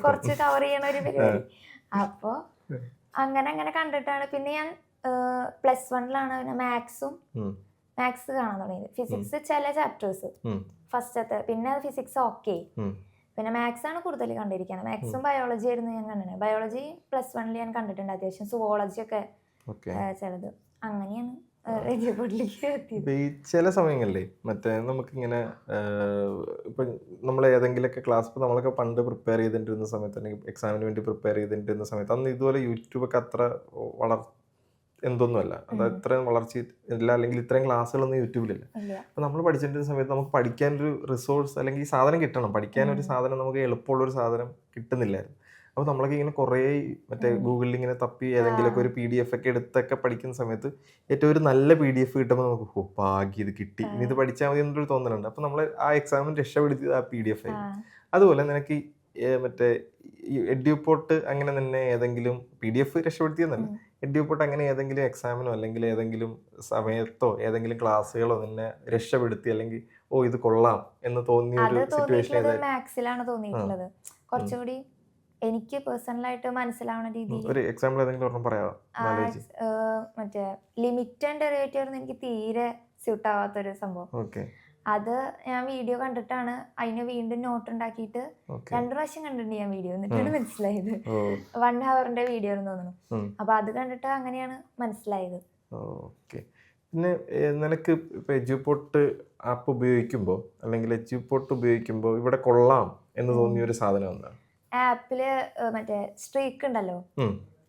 കുറച്ച് കവർ ചെയ്യണ ഒരു പരിപാടി. അപ്പൊ അങ്ങനെ കണ്ടിട്ടാണ് പിന്നെ ഞാൻ +1 മാത്സ് കാണാൻ തുടങ്ങിയത്. ഫിസിക്സ് ചില ചാപ്റ്റേഴ്സ് ഫസ്റ്റത്തെ, പിന്നെ ഫിസിക്സ് ഓക്കെ, പിന്നെ മാത്സ് ആണ് കൂടുതൽ കണ്ടിരിക്കുന്നത്. മാത്സും ബയോളജി ആയിരുന്നു ഞാൻ കണ്ടത്. ബയോളജി +1 ഞാൻ കണ്ടിട്ടുണ്ട് അത്യാവശ്യം, സുവോളജി ഒക്കെ ചിലത്. അങ്ങനെയാണ് ഈ ചില സമയങ്ങളിലേ മറ്റേ നമുക്കിങ്ങനെ ഇപ്പം നമ്മൾ ഏതെങ്കിലുമൊക്കെ ക്ലാസ്, ഇപ്പോൾ നമ്മളൊക്കെ പണ്ട് പ്രിപ്പയർ ചെയ്തിട്ടിരുന്ന സമയത്ത് അല്ലെങ്കിൽ എക്സാമിന് വേണ്ടി പ്രിപ്പയർ ചെയ്തിട്ടിരുന്ന സമയത്ത് അന്ന് ഇതുപോലെ യൂട്യൂബൊക്കെ അത്ര എന്തൊന്നുമല്ല, അത് ഇത്രയും വളർച്ച ഇല്ല, അല്ലെങ്കിൽ ഇത്രയും ക്ലാസ്സുകളൊന്നും യൂട്യൂബിലില്ല. അപ്പോൾ നമ്മൾ പഠിച്ചിട്ടിരുന്ന സമയത്ത് നമുക്ക് പഠിക്കാനൊരു റിസോഴ്സ് അല്ലെങ്കിൽ സാധനം കിട്ടണം, പഠിക്കാനൊരു സാധനം നമുക്ക് എളുപ്പമുള്ളൊരു സാധനം കിട്ടുന്നില്ലായിരുന്നു. അപ്പോൾ നമ്മളൊക്കെ ഇങ്ങനെ കുറേ മറ്റേ ഗൂഗിളിൽ ഇങ്ങനെ തപ്പി ഏതെങ്കിലുമൊക്കെ ഒരു PDF ഒക്കെ എടുത്തൊക്കെ പഠിക്കുന്ന സമയത്ത് ഏറ്റവും ഒരു നല്ല PDF കിട്ടുമ്പോൾ നമുക്ക് ഭാഗ്യം ഇത് കിട്ടി, ഇനി ഇത് പഠിച്ചാൽ മതി എന്നൊരു തോന്നലുണ്ട്. അപ്പോൾ നമ്മൾ ആ എക്സാമിന് രക്ഷപ്പെടുത്തിയത് ആ PDF ആയി. അതുപോലെ നിനക്ക് മറ്റേ എഡ്യൂപോർട്ട് അങ്ങനെ തന്നെ ഏതെങ്കിലും PDF രക്ഷപ്പെടുത്തിയെന്നല്ല, എഡ്യൂപോർട്ട് അങ്ങനെ ഏതെങ്കിലും എക്സാമിനോ അല്ലെങ്കിൽ ഏതെങ്കിലും സമയത്തോ ഏതെങ്കിലും ക്ലാസ്സുകളോ നിന്നെ രക്ഷപ്പെടുത്തി അല്ലെങ്കിൽ ഇത് കൊള്ളാം എന്ന് തോന്നിയ ഒരു സിറ്റുവേഷൻ? മാത്സിലാണ് തോന്നിയിട്ടുള്ളത്. കുറച്ചുകൂടി എനിക്ക് പേഴ്സണലായിട്ട് മനസ്സിലാവുന്ന രീതിയിൽ ഒരു എക്സാമ്പിൾ ഏതെങ്കിലും ഒരെണ്ണം പറയാമോ? മറ്റേ ലിമിറ്റ് ആൻഡ് ഡെറിവേറ്റീവ് എനിക്ക് തീരെ സ്യൂട്ട് ആവാത്തൊരു സംഭവം. ഓക്കെ. അത് ഞാൻ വീഡിയോ കണ്ടിട്ടാണ് അതിന് വീണ്ടും നോട്ട് ഉണ്ടാക്കിയിട്ട് 2 പ്രാവശ്യം കണ്ടിട്ടുണ്ട് ഞാൻ വീഡിയോ, എന്നിട്ടാണ് മനസ്സിലായത്. 1 ഹവറിന്റെ വീഡിയോ ആണെന്ന് തോന്നുന്നു. അപ്പൊ അത് കണ്ടിട്ട് അങ്ങനെയാണ് മനസ്സിലായത്. ഓക്കെ. പിന്നെ നിനക്ക് ഇപ്പൊ എജ്യൂപോർട്ട് ആപ്പ് ഉപയോഗിക്കുമ്പോൾ അല്ലെങ്കിൽ എജ്യൂപോർട്ട് ഉപയോഗിക്കുമ്പോൾ ഇവിടെ കൊള്ളാം എന്ന് തോന്നിയ ഒരു സാധനം എന്താണ്? ആപ്പില് മറ്റേ സ്ട്രീക്ക് ഉണ്ടല്ലോ,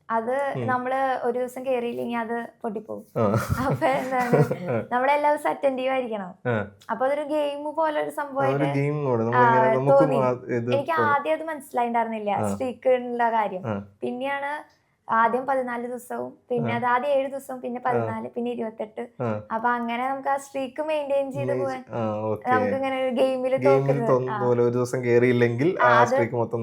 അത് നമ്മള് ഒരു ദിവസം കേറിയില്ലെങ്കിൽ അത് പൊട്ടിപ്പോകും. അപ്പൊ എന്താണ്, നമ്മളെല്ലാ ദിവസം അറ്റൻറ്റീവ് ആയിരിക്കണം. അപ്പൊ അതൊരു ഗെയിം പോലെ ഒരു സംഭവമായിട്ട് തോന്നി. എനിക്ക് ആദ്യം അത് മനസ്സിലായിണ്ടായിരുന്നില്ല സ്ട്രീക്കുള്ള കാര്യം. പിന്നെയാണ് ആദ്യം 14 ദിവസവും, പിന്നെ അത് ആദ്യം 7 ദിവസവും, പിന്നെ 14, പിന്നെ 28. അപ്പൊ അങ്ങനെ നമുക്ക് ആ സ്ട്രീക്ക് മെയിൻറ്റെയിൻ ചെയ്ത് പോകാൻ നമുക്ക് ഇങ്ങനെ ഒരു ഗെയിമിൽ ഒരു ദിവസം കേറിയില്ലെങ്കിൽ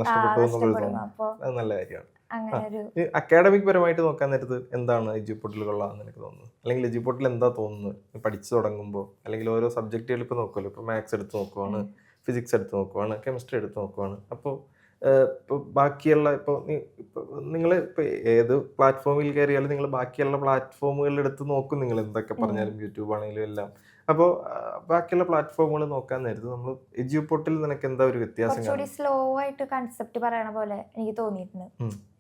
നഷ്ടപ്പെടും. അപ്പൊ നല്ല കാര്യമാണ്. അങ്ങനെ ഒരു അക്കാഡമിക് പരമായിട്ട് നോക്കാൻ നേരത്ത് എന്താണ് എജ്യൂപോർട്ടിൽ കൊള്ളാമെന്ന് എനിക്ക് തോന്നുന്നത്? അല്ലെങ്കിൽ എജ്യൂപോർട്ടിൽ എന്താ തോന്നുന്നത് പഠിച്ചു തുടങ്ങുമ്പോൾ? അല്ലെങ്കിൽ ഓരോ സബ്ജക്റ്റുകൾ ഇപ്പോൾ നോക്കുമല്ലോ, ഇപ്പോൾ മാത്സ് എടുത്ത് നോക്കുവാണ്, ഫിസിക്സ് എടുത്ത് നോക്കുവാണ്, കെമിസ്ട്രി എടുത്ത് നോക്കുവാണ്. അപ്പോൾ ഇപ്പോൾ ബാക്കിയുള്ള നിങ്ങൾ ഇപ്പോൾ ഏത് പ്ലാറ്റ്ഫോമിൽ കയറിയാലും നിങ്ങൾ ബാക്കിയുള്ള പ്ലാറ്റ്ഫോമുകളിൽ എടുത്ത് നോക്കും. നിങ്ങൾ എന്തൊക്കെ പറഞ്ഞാലും യൂട്യൂബ് ആണെങ്കിലും എല്ലാം. അപ്പോൾ ബാക്കിയുള്ള പ്ലാറ്റ്ഫോമുകൾ നോക്കാൻ നേരത്ത് നമ്മൾ എജ്യൂപോർട്ടിൽ നിനക്ക് എന്താ ഒരു വ്യത്യാസം? സ്ലോ ആയിട്ട് കൺസെപ്റ്റ് പറയണ പോലെ എനിക്ക് തോന്നിയിട്ടുണ്ട്.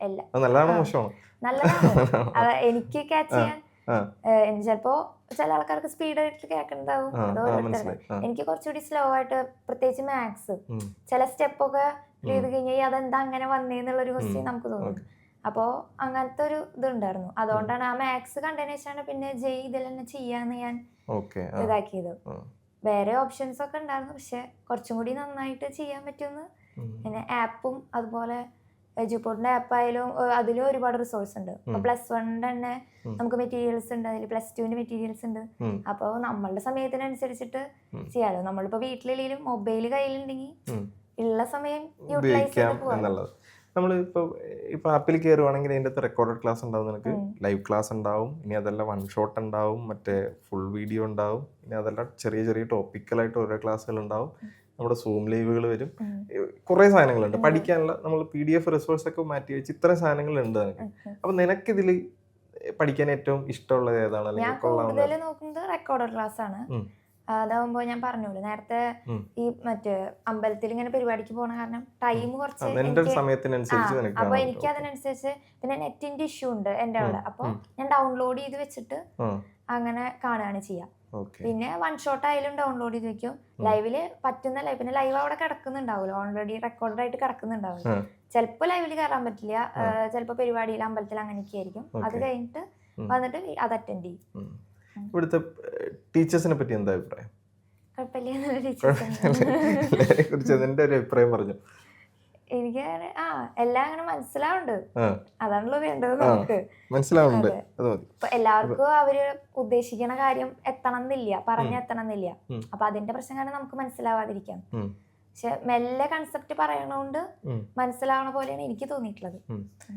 എല്ലാം നല്ലതാണോ മോശമാണോ? നല്ലതാണ്. എനിക്ക് ക്യാച്ച് ചെയ്യാൻ ചിലപ്പോ ചില ആൾക്കാർക്ക് സ്പീഡായിട്ട് കേൾക്കണ്ടാവും. എനിക്ക് കുറച്ചുകൂടി സ്ലോ ആയിട്ട്, പ്രത്യേകിച്ച് മാത്സ് ചില സ്റ്റെപ്പൊക്കെ ചെയ്ത് കഴിഞ്ഞാൽ അതെന്താ അങ്ങനെ വന്നേന്നുള്ളൊരു ക്വസ്റ്റ്യൻ നമുക്ക് തോന്നും. അപ്പോൾ അങ്ങനത്തെ ഒരു ഇതുണ്ടായിരുന്നു. അതുകൊണ്ടാണ് ആ മാത്സ് കണ്ടതിന് ശേഷമാണ് പിന്നെ ഇതിൽ തന്നെ ചെയ്യാന്ന് ഞാൻ ഇതാക്കിയത്. വേറെ ഓപ്ഷൻസ് ഒക്കെ ഉണ്ടായിരുന്നു, പക്ഷെ കുറച്ചും കൂടി നന്നായിട്ട് ചെയ്യാൻ പറ്റുമെന്ന്. പിന്നെ ആപ്പും അതുപോലെ എജ്യൂപോർട്ടിന്റെ ആപ്പ് ആയാലും അതിലും ഒരുപാട് റിസോഴ്സ് ഉണ്ട്. +1 തന്നെ നമുക്ക് മെറ്റീരിയൽസ് ഉണ്ട്, അതിൽ +2 മെറ്റീരിയൽസ് ഉണ്ട്. അപ്പോൾ നമ്മളുടെ സമയത്തിനനുസരിച്ചിട്ട് ചെയ്യാലോ. നമ്മളിപ്പോ വീട്ടിലെങ്കിലും മൊബൈൽ കയ്യിലുണ്ടെങ്കിൽ ഉള്ള സമയം യൂട്ടിലൈസ് ചെയ്ത് പോകാം. നമ്മളിപ്പോൾ ആപ്പിൽ കയറുവാണെങ്കിൽ അതിൻ്റെ അകത്ത് റെക്കോർഡഡ് ക്ലാസ് ഉണ്ടാവും, നിനക്ക് ലൈവ് ക്ലാസ് ഉണ്ടാവും, ഇനി അതല്ല 1 ഷോട്ട് ഉണ്ടാവും, മറ്റേ ഫുൾ വീഡിയോ ഉണ്ടാവും, ഇനി അതല്ല ചെറിയ ചെറിയ ടോപ്പിക്കലായിട്ട് ഓരോ ക്ലാസ്സുകൾ ഉണ്ടാവും, നമ്മുടെ സൂം ലൈവുകൾ വരും, കുറേ സാധനങ്ങളുണ്ട് പഠിക്കാനുള്ള. നമ്മൾ PDF റിസോഴ്സ് ഒക്കെ മാറ്റി വെച്ച് ഇത്ര സാധനങ്ങളുണ്ട് നിനക്ക്. അപ്പം നിനക്കിതിൽ പഠിക്കാൻ ഏറ്റവും ഇഷ്ടമുള്ളത് ഏതാണ്? അല്ലെങ്കിൽ നോക്കുന്നത് റെക്കോർഡഡ് ക്ലാസ് ആണ്. അതാവുമ്പോ ഞാൻ പറഞ്ഞോളൂ നേരത്തെ, ഈ മറ്റേ അമ്പലത്തിൽ ഇങ്ങനെ പരിപാടിക്ക് പോണ കാരണം ടൈം കുറച്ച്, അപ്പൊ എനിക്ക് അതിനനുസരിച്ച്, പിന്നെ നെറ്റിന്റെ ഇഷ്യൂ ഉണ്ട് എന്റെ അവിടെ. അപ്പൊ ഞാൻ ഡൗൺലോഡ് ചെയ്ത് വെച്ചിട്ട് അങ്ങനെ കാണുകയാണ് ചെയ്യാം. പിന്നെ 1 ഷോട്ട് ആയാലും ഡൗൺലോഡ് ചെയ്ത് വെക്കും. ലൈവില് പറ്റുന്ന പിന്നെ ലൈവ് അവിടെ കിടക്കുന്നുണ്ടാവുമല്ലോ, ഓൾറെഡി റെക്കോർഡ് ആയിട്ട് കിടക്കുന്നുണ്ടാവുമല്ലോ. ചിലപ്പോൾ ലൈവിൽ കയറാൻ പറ്റില്ല, ചിലപ്പോൾ പരിപാടിയിൽ അമ്പലത്തിൽ അങ്ങനെയൊക്കെ ആയിരിക്കും. അത് കഴിഞ്ഞിട്ട് വന്നിട്ട് അത് അറ്റൻഡ് ചെയ്യും. ഇവിടുത്തെ ടീച്ചേഴ്സിനെ പറ്റി എന്താ അഭിപ്രായം? എന്റെ ഒരു അഭിപ്രായം പറഞ്ഞു. എനിക്ക് എല്ലാം അങ്ങനെ മനസ്സിലാവുന്നുണ്ട്, അതാണല്ലോ വേണ്ടത് നമുക്ക്. മനസ്സിലാവുന്നുണ്ട്. എല്ലാവർക്കും അവര് ഉദ്ദേശിക്കുന്ന കാര്യം എത്തണം എന്നില്ല, പറഞ്ഞെത്തണം എന്നില്ല. അപ്പൊ അതിന്റെ പ്രശ്നം കാരണം നമുക്ക് മനസ്സിലാവാതിരിക്കാം. പക്ഷെ മെല്ലെ കൺസെപ്റ്റ് പറയണോണ്ട് മനസ്സിലാവണ പോലെയാണ് എനിക്ക് തോന്നിയിട്ടുള്ളത്.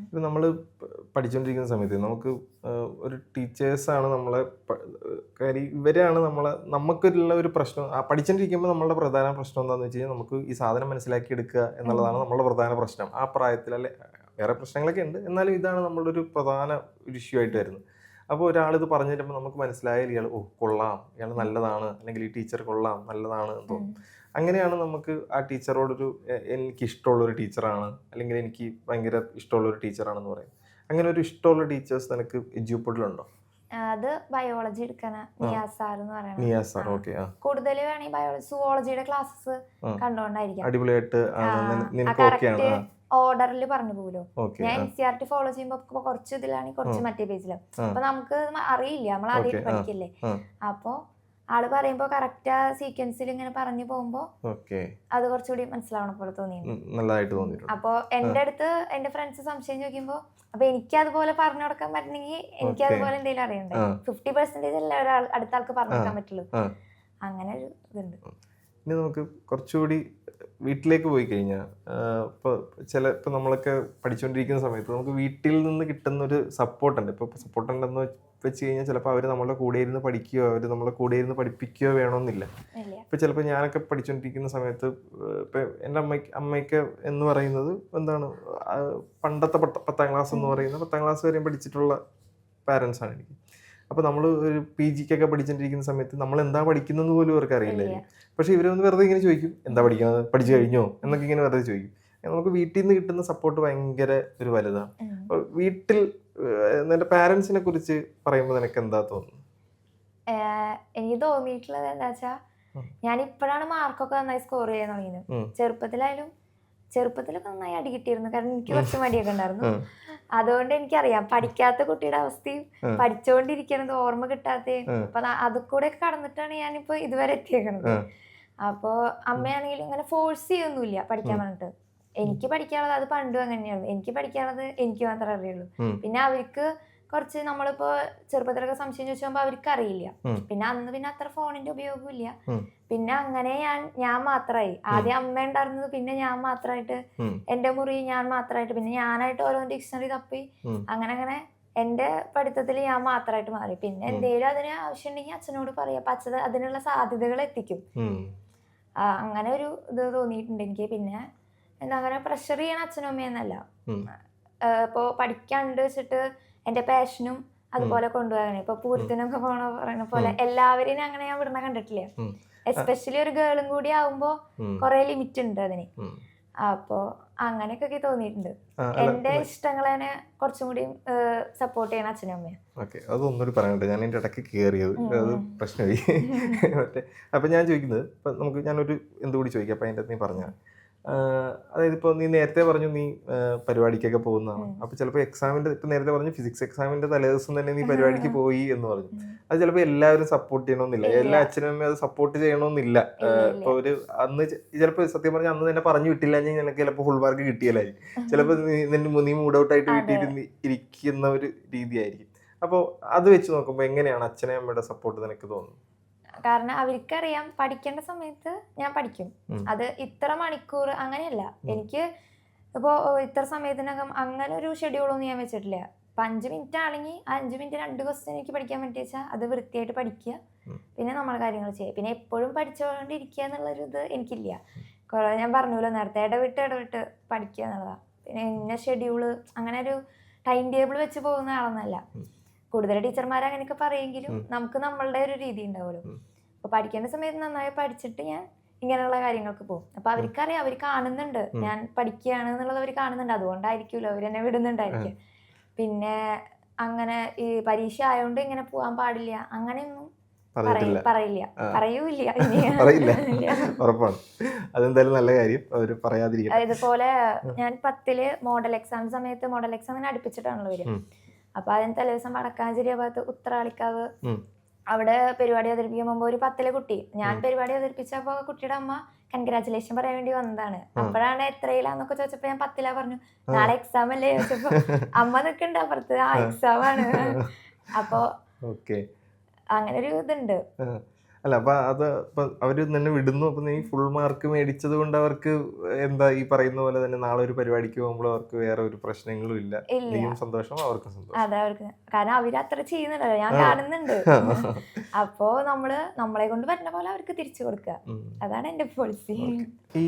ഇപ്പൊ നമ്മള് പഠിച്ചുകൊണ്ടിരിക്കുന്ന സമയത്ത് നമുക്ക് ഒരു ടീച്ചേഴ്സാണ് നമ്മളെ, ഇവരാണ് നമുക്കുള്ള ഒരു പ്രശ്നം. പഠിച്ചുകൊണ്ടിരിക്കുമ്പോൾ നമ്മളുടെ പ്രധാന പ്രശ്നം എന്താണെന്ന് വെച്ച് കഴിഞ്ഞാൽ നമുക്ക് ഈ സാധനം മനസ്സിലാക്കി എടുക്കുക എന്നുള്ളതാണ് നമ്മളുടെ പ്രധാന പ്രശ്നം. ആ പ്രായത്തിൽ, അല്ലെ വേറെ പ്രശ്നങ്ങളൊക്കെ ഉണ്ട്, എന്നാലും ഇതാണ് നമ്മളുടെ ഒരു പ്രധാന ഒരു ഇഷ്യൂ ആയിട്ട് വരുന്നത്. അപ്പോൾ ഒരാളിത് പറഞ്ഞു തരുമ്പോൾ നമുക്ക് മനസ്സിലായാൽ ഇയാൾ കൊള്ളാം, ഇയാൾ നല്ലതാണ്, അല്ലെങ്കിൽ ഈ ടീച്ചർ കൊള്ളാം, നല്ലതാണ് എന്ന് തോന്നും. അങ്ങനെയാണ് നമുക്ക് ആ ടീച്ചറോടൊരു എനിക്ക് ഇഷ്ടമുള്ളൊരു ടീച്ചറാണ്, അല്ലെങ്കിൽ എനിക്ക് ഭയങ്കര ഇഷ്ടമുള്ളൊരു ടീച്ചറാണെന്ന് പറയും. അങ്ങനെ ഒരു ഇഷ്ടമുള്ള ടീച്ചേഴ്സ് നിനക്ക് എജ്യൂപോർട്ടിലുണ്ടോ? അത് ബയോളജി എടുക്കണ നിയാസ് സാർ എന്ന് പറയുന്നത്. കൂടുതൽ വേണമെങ്കിൽ ബയോളജി സുവോളജിയുടെ ക്ലാസ്സസ് കണ്ടോണ്ടായിരിക്കും അടിപൊളിയായിട്ട് ഓർഡറിൽ പറഞ്ഞു പോലോ. ഞാൻ NCERT ഫോളോ ചെയ്യുമ്പോ കുറച്ച് ഇതിലാണെങ്കിൽ കുറച്ച് മറ്റേ പേജിലും. അപ്പൊ നമുക്ക് അറിയില്ല, നമ്മൾ ആദ്യം പഠിക്കില്ലേ. അപ്പൊ ആള് പറയുമ്പോ കറക്റ്റ് ആ സീക്വൻസിൽ ഇങ്ങനെ പറഞ്ഞു പോകുമ്പോ അത് കുറച്ചുകൂടി മനസ്സിലാവണ പോലെ തോന്നി. അപ്പൊ എന്റെ അടുത്ത് എന്റെ ഫ്രണ്ട്സ് സംശയം ചോദിക്കുമ്പോ, അപ്പൊ എനിക്ക് അതുപോലെ പറഞ്ഞു കൊടുക്കാൻ പറ്റണമെങ്കിൽ എനിക്ക് അതുപോലെ എന്തെങ്കിലും അറിയണ്ടേ. 50% അല്ലേ ഒരാൾ അടുത്ത ആൾക്ക് പറഞ്ഞു കൊടുക്കാൻ പറ്റുള്ളൂ. അങ്ങനെ ഒരു ഇതുണ്ട്. ഇനി നമുക്ക് കുറച്ചുകൂടി വീട്ടിലേക്ക് പോയി കഴിഞ്ഞാൽ, ഇപ്പം നമ്മളൊക്കെ പഠിച്ചുകൊണ്ടിരിക്കുന്ന സമയത്ത് നമുക്ക് വീട്ടിൽ നിന്ന് കിട്ടുന്ന ഒരു സപ്പോർട്ടുണ്ട്. ഇപ്പോൾ സപ്പോർട്ട് ഉണ്ടെന്ന് വെച്ച് കഴിഞ്ഞാൽ ചിലപ്പോൾ അവർ നമ്മളുടെ കൂടെ ഇരുന്ന് പഠിക്കുകയോ അവർ നമ്മളെ കൂടെ ഇരുന്ന് പഠിപ്പിക്കുകയോ വേണമെന്നില്ല. ഇപ്പം ചിലപ്പോൾ ഞാനൊക്കെ പഠിച്ചുകൊണ്ടിരിക്കുന്ന സമയത്ത് ഇപ്പം എൻ്റെ അമ്മയ്ക്ക് എന്ന് പറയുന്നത് എന്താണ്, പണ്ടത്തെ 10ാം ക്ലാസ് എന്ന് പറയുന്നത് 10ാം ക്ലാസ് വരെയും പഠിച്ചിട്ടുള്ള പാരൻസാണ് എനിക്ക്. അപ്പോൾ നമ്മൾ ഒരു PGക്കൊക്കെ പഠിച്ചുകൊണ്ടിരിക്കുന്ന സമയത്ത് നമ്മൾ എന്താ പഠിക്കുന്നത് പോലും അവർക്ക് അറിയില്ലായിരിക്കും. പക്ഷേ ഇവരൊന്ന് വെറുതെ ഇങ്ങനെ ചോദിക്കും, എന്താ പഠിക്കുന്നത്, പഠിച്ചു കഴിഞ്ഞോ എന്നൊക്കെ ഇങ്ങനെ വെറുതെ ചോദിക്കും. നമുക്ക് വീട്ടിൽ നിന്ന് കിട്ടുന്ന സപ്പോർട്ട് ഭയങ്കര ഒരു വലുതാണ്. അപ്പോൾ വീട്ടിൽ നിന്റെ പാരൻസിനെ കുറിച്ച് പറയുമ്പോൾ നിനക്ക് എന്താ തോന്നുന്നു? എനിക്ക് തോന്നിയിട്ടുള്ളത് എന്താ വെച്ചാൽ, ഞാൻ ഇപ്പോഴാണ് മാർക്കൊക്കെ നന്നായി സ്കോർ ചെയ്യാൻ തുടങ്ങിയത്. ചെറുപ്പത്തിലൊക്കെ നന്നായി അടി കിട്ടിയിരുന്നു, കാരണം എനിക്ക് കുറച്ച് മടിയൊക്കെ ഉണ്ടായിരുന്നു. അതുകൊണ്ട് എനിക്കറിയാം പഠിക്കാത്ത കുട്ടിയുടെ അവസ്ഥയും പഠിച്ചുകൊണ്ടിരിക്കണത് ഓർമ്മ കിട്ടാത്തയും. അപ്പൊ അത് കൂടെ കടന്നിട്ടാണ് ഞാനിപ്പോ ഇതുവരെ എത്തിയേക്കണത്. അപ്പോ അമ്മയാണെങ്കിലും ഇങ്ങനെ ഫോഴ്സ് ചെയ്യൊന്നുമില്ല പഠിക്കാൻ പറഞ്ഞിട്ട്. എനിക്ക് പഠിക്കാനുള്ളത് അത് പണ്ടും അങ്ങനെയാണ്. എനിക്ക് പഠിക്കാനുള്ളത് എനിക്ക് മാത്രമേ അറിയുള്ളൂ. പിന്നെ അവർക്ക് കുറച്ച് നമ്മളിപ്പോ ചെറുപ്പത്തിലൊക്കെ സംശയം ചോദിച്ചുമ്പോ അവർക്ക് അറിയില്ല. പിന്നെ അന്ന് അത്ര ഫോണിന്റെ ഉപയോഗം ഇല്ല. പിന്നെ അങ്ങനെ ഞാൻ മാത്രമായി. ആദ്യം അമ്മ ഉണ്ടായിരുന്നത്, പിന്നെ ഞാൻ മാത്രമായിട്ട് എന്റെ മുറി ഞാൻ മാത്രമായിട്ട്, പിന്നെ ഞാനായിട്ട് ഓരോ ഡിക്ഷണറി തപ്പി അങ്ങനെ എന്റെ പഠിത്തത്തിൽ ഞാൻ മാത്രമായിട്ട് മാറി. പിന്നെ എന്തെങ്കിലും അതിന് ആവശ്യം ഉണ്ടെങ്കിൽ അച്ഛനോട് പറയാം. അപ്പൊ അച്ഛൻ അതിനുള്ള സാധ്യതകൾ എത്തിക്കും. അങ്ങനെ ഒരു ഇത് തോന്നിയിട്ടുണ്ട് എനിക്ക്. പിന്നെ എന്താ അങ്ങനെ പ്രഷർ ചെയ്യണ അച്ഛനും അമ്മയെന്നല്ല, ഇപ്പൊ പഠിക്കാണ്ട് വെച്ചിട്ട് എന്റെ പാഷനും അതുപോലെ കൊണ്ടുപോകാൻ. ഇപ്പൊ പൂരത്തിനൊക്കെ പറയുന്ന പോലെ എല്ലാവരെയും അങ്ങനെ ഞാൻ വിടണ കണ്ടിട്ടില്ല. എസ്പെഷ്യലി ഒരു ഗേളും കൂടി ആവുമ്പോ കൊറേ ലിമിറ്റ് ഉണ്ട് അതിന്. അപ്പോ അങ്ങനെയൊക്കെ തോന്നിയിട്ടുണ്ട്. എന്റെ ഇഷ്ടങ്ങളെ കുറച്ചും കൂടി സപ്പോർട്ട് ചെയ്യണ അച്ഛനും അമ്മയും. ഓക്കെ, അതൊന്നുകൂടി പറയാനുണ്ട്. ഞാൻ എൻ്റെ ഇടയ്ക്ക് കയറിയത് അത് പ്രശ്നമായി. അപ്പൊ ഞാൻ ചോദിക്കുന്നത്, ഇപ്പൊ ഞാനൊരു എന്തുകൂടി ചോദിക്കാം. അപ്പൊ അതിൻ്റെ നീ പറഞ്ഞ, അതായത് ഇപ്പോൾ നീ നേരത്തെ പറഞ്ഞു നീ പരിപാടിക്കൊക്കെ പോകുന്നതാണ്. അപ്പോൾ ചിലപ്പോൾ എക്സാമിൻ്റെ, ഇപ്പം നേരത്തെ പറഞ്ഞു ഫിസിക്സ് എക്സാമിൻ്റെ തലേദിവസം തന്നെ നീ പരിപാടിക്ക് പോയി എന്ന് പറഞ്ഞു. അത് ചിലപ്പോൾ എല്ലാവരും സപ്പോർട്ട് ചെയ്യണമെന്നില്ല, എല്ലാ അച്ഛനും അമ്മയും അത് സപ്പോർട്ട് ചെയ്യണമെന്നില്ല. ഇപ്പോൾ ഒരു അന്ന് ചിലപ്പോൾ സത്യം പറഞ്ഞാൽ അന്ന് തന്നെ പറഞ്ഞു വിട്ടില്ല ഞാൻ നിനക്ക് ചിലപ്പോൾ ഫുൾ മാർക്ക് കിട്ടിയില്ലായിരിക്കും. ചിലപ്പോൾ നീ മൂഡ് ഔട്ടായിട്ട് വീട്ടിൽ ഇരിക്കുന്ന ഒരു രീതിയായിരിക്കും. അപ്പോൾ അത് വെച്ച് നോക്കുമ്പോൾ എങ്ങനെയാണ് അച്ഛനെ അമ്മയുടെ സപ്പോർട്ട് നിനക്ക് തോന്നുന്നത്? കാരണം അവർക്കറിയാം പഠിക്കേണ്ട സമയത്ത് ഞാൻ പഠിക്കും. അത് ഇത്ര മണിക്കൂർ അങ്ങനെയല്ല. എനിക്ക് ഇപ്പോ ഇത്ര സമയത്തിനകം അങ്ങനെ ഒരു ഷെഡ്യൂളൊന്നും ഞാൻ വെച്ചിട്ടില്ല. ഇപ്പൊ 5 മിനിറ്റ് ആണെങ്കിൽ 5 മിനിറ്റ് 2 ക്വസ്റ്റ്യൻ എനിക്ക് പഠിക്കാൻ പറ്റിയെച്ചാൽ അത് വൃത്തിയായിട്ട് പഠിക്കുക, പിന്നെ നമ്മുടെ കാര്യങ്ങൾ ചെയ്യുക. പിന്നെ എപ്പോഴും പഠിച്ചുകൊണ്ടിരിക്കുക എന്നുള്ളൊരു ഇത് എനിക്കില്ല. കുറെ ഞാൻ പറഞ്ഞല്ലോ നേരത്തെ, ഇടവിട്ട് പഠിക്കുക എന്നുള്ളതാണ്. പിന്നെ ഇന്ന ഷെഡ്യൂള് അങ്ങനെ ഒരു ടൈം ടേബിൾ വെച്ച് പോകുന്ന ആളൊന്നല്ല. കൂടുതൽ ടീച്ചർമാർ അങ്ങനെയൊക്കെ പറയുമെങ്കിലും നമുക്ക് നമ്മളുടെ ഒരു രീതി ഉണ്ടാവുമല്ലോ. അപ്പൊ പഠിക്കേണ്ട സമയത്ത് നന്നായി പഠിച്ചിട്ട് ഞാൻ ഇങ്ങനെയുള്ള കാര്യങ്ങൾക്ക് പോകും. അപ്പൊ അവർക്കറിയാം, അവർ കാണുന്നുണ്ട് ഞാൻ പഠിക്കുകയാണ് എന്നുള്ളത് അവർ കാണുന്നുണ്ട്. അതുകൊണ്ടായിരിക്കുമല്ലോ അവരെന്നെ വിടുന്നുണ്ടായിരിക്കും. പിന്നെ അങ്ങനെ ഈ പരീക്ഷ ആയതുകൊണ്ട് ഇങ്ങനെ പോകാൻ പാടില്ല അങ്ങനെയൊന്നും പറയൂല. ഉറപ്പാണ്, അതെന്തായാലും നല്ല കാര്യം അവര് പറയാതിരിക്കും. ഇതുപോലെ ഞാൻ 10ല് മോഡൽ എക്സാം സമയത്ത് മോഡൽ എക്സാമിനെ അടുപ്പിച്ചിട്ടാണല്ലോ വരിക. അപ്പൊ അതിന് തലേദിവസം വടക്കാഞ്ചേരി ഭാഗത്ത് ഉത്രാളിക്കാവ് അവിടെ പരിപാടി അവതരിപ്പിക്കുമ്പോ ഒരു 10ലെ കുട്ടി, ഞാൻ പരിപാടി അവതരിപ്പിച്ചപ്പോ കുട്ടിയുടെ അമ്മ കൺഗ്രാറ്റുലേഷൻ പറയാൻ വേണ്ടി വന്നതാണ്. അപ്പോഴാണ് എത്രയിലാന്നൊക്കെ ചോദിച്ചപ്പോ ഞാൻ 10ലാ പറഞ്ഞു. നാളെ എക്സാം അല്ലേ ചോദിച്ചപ്പോ അമ്മ നിക്കണ്ട അപ്പുറത്ത്, ആ എക്സാം ആണ്. അപ്പൊ അങ്ങനെ ഒരു ഇതുണ്ട്. അല്ല, അപ്പൊ അത് അവര് തന്നെ വിടുന്നു. അപ്പൊ നീ ഫുൾ മാർക്ക് മേടിച്ചത് കൊണ്ട് അവർക്ക് എന്താ ഈ പറയുന്ന പോലെ തന്നെ നാളെ ഒരു പരിപാടിക്ക് പോകുമ്പോൾ അവർക്ക് വേറെ ഒരു പ്രശ്നങ്ങളും ഇല്ല. നീയും സന്തോഷം, അവർക്കും സന്തോഷം. അതെ, അവർക്ക് കാരണം അവര് അത്ര ചെയ്യുന്നുണ്ടല്ലോ, ഞാൻ കാണുന്നുണ്ട്. അപ്പോ നമ്മളെ കൊണ്ട് പറ്റുന്ന പോലെ അവർക്ക് തിരിച്ചു കൊടുക്കുക, അതാണ് എന്റെ പോളിസി. ഈ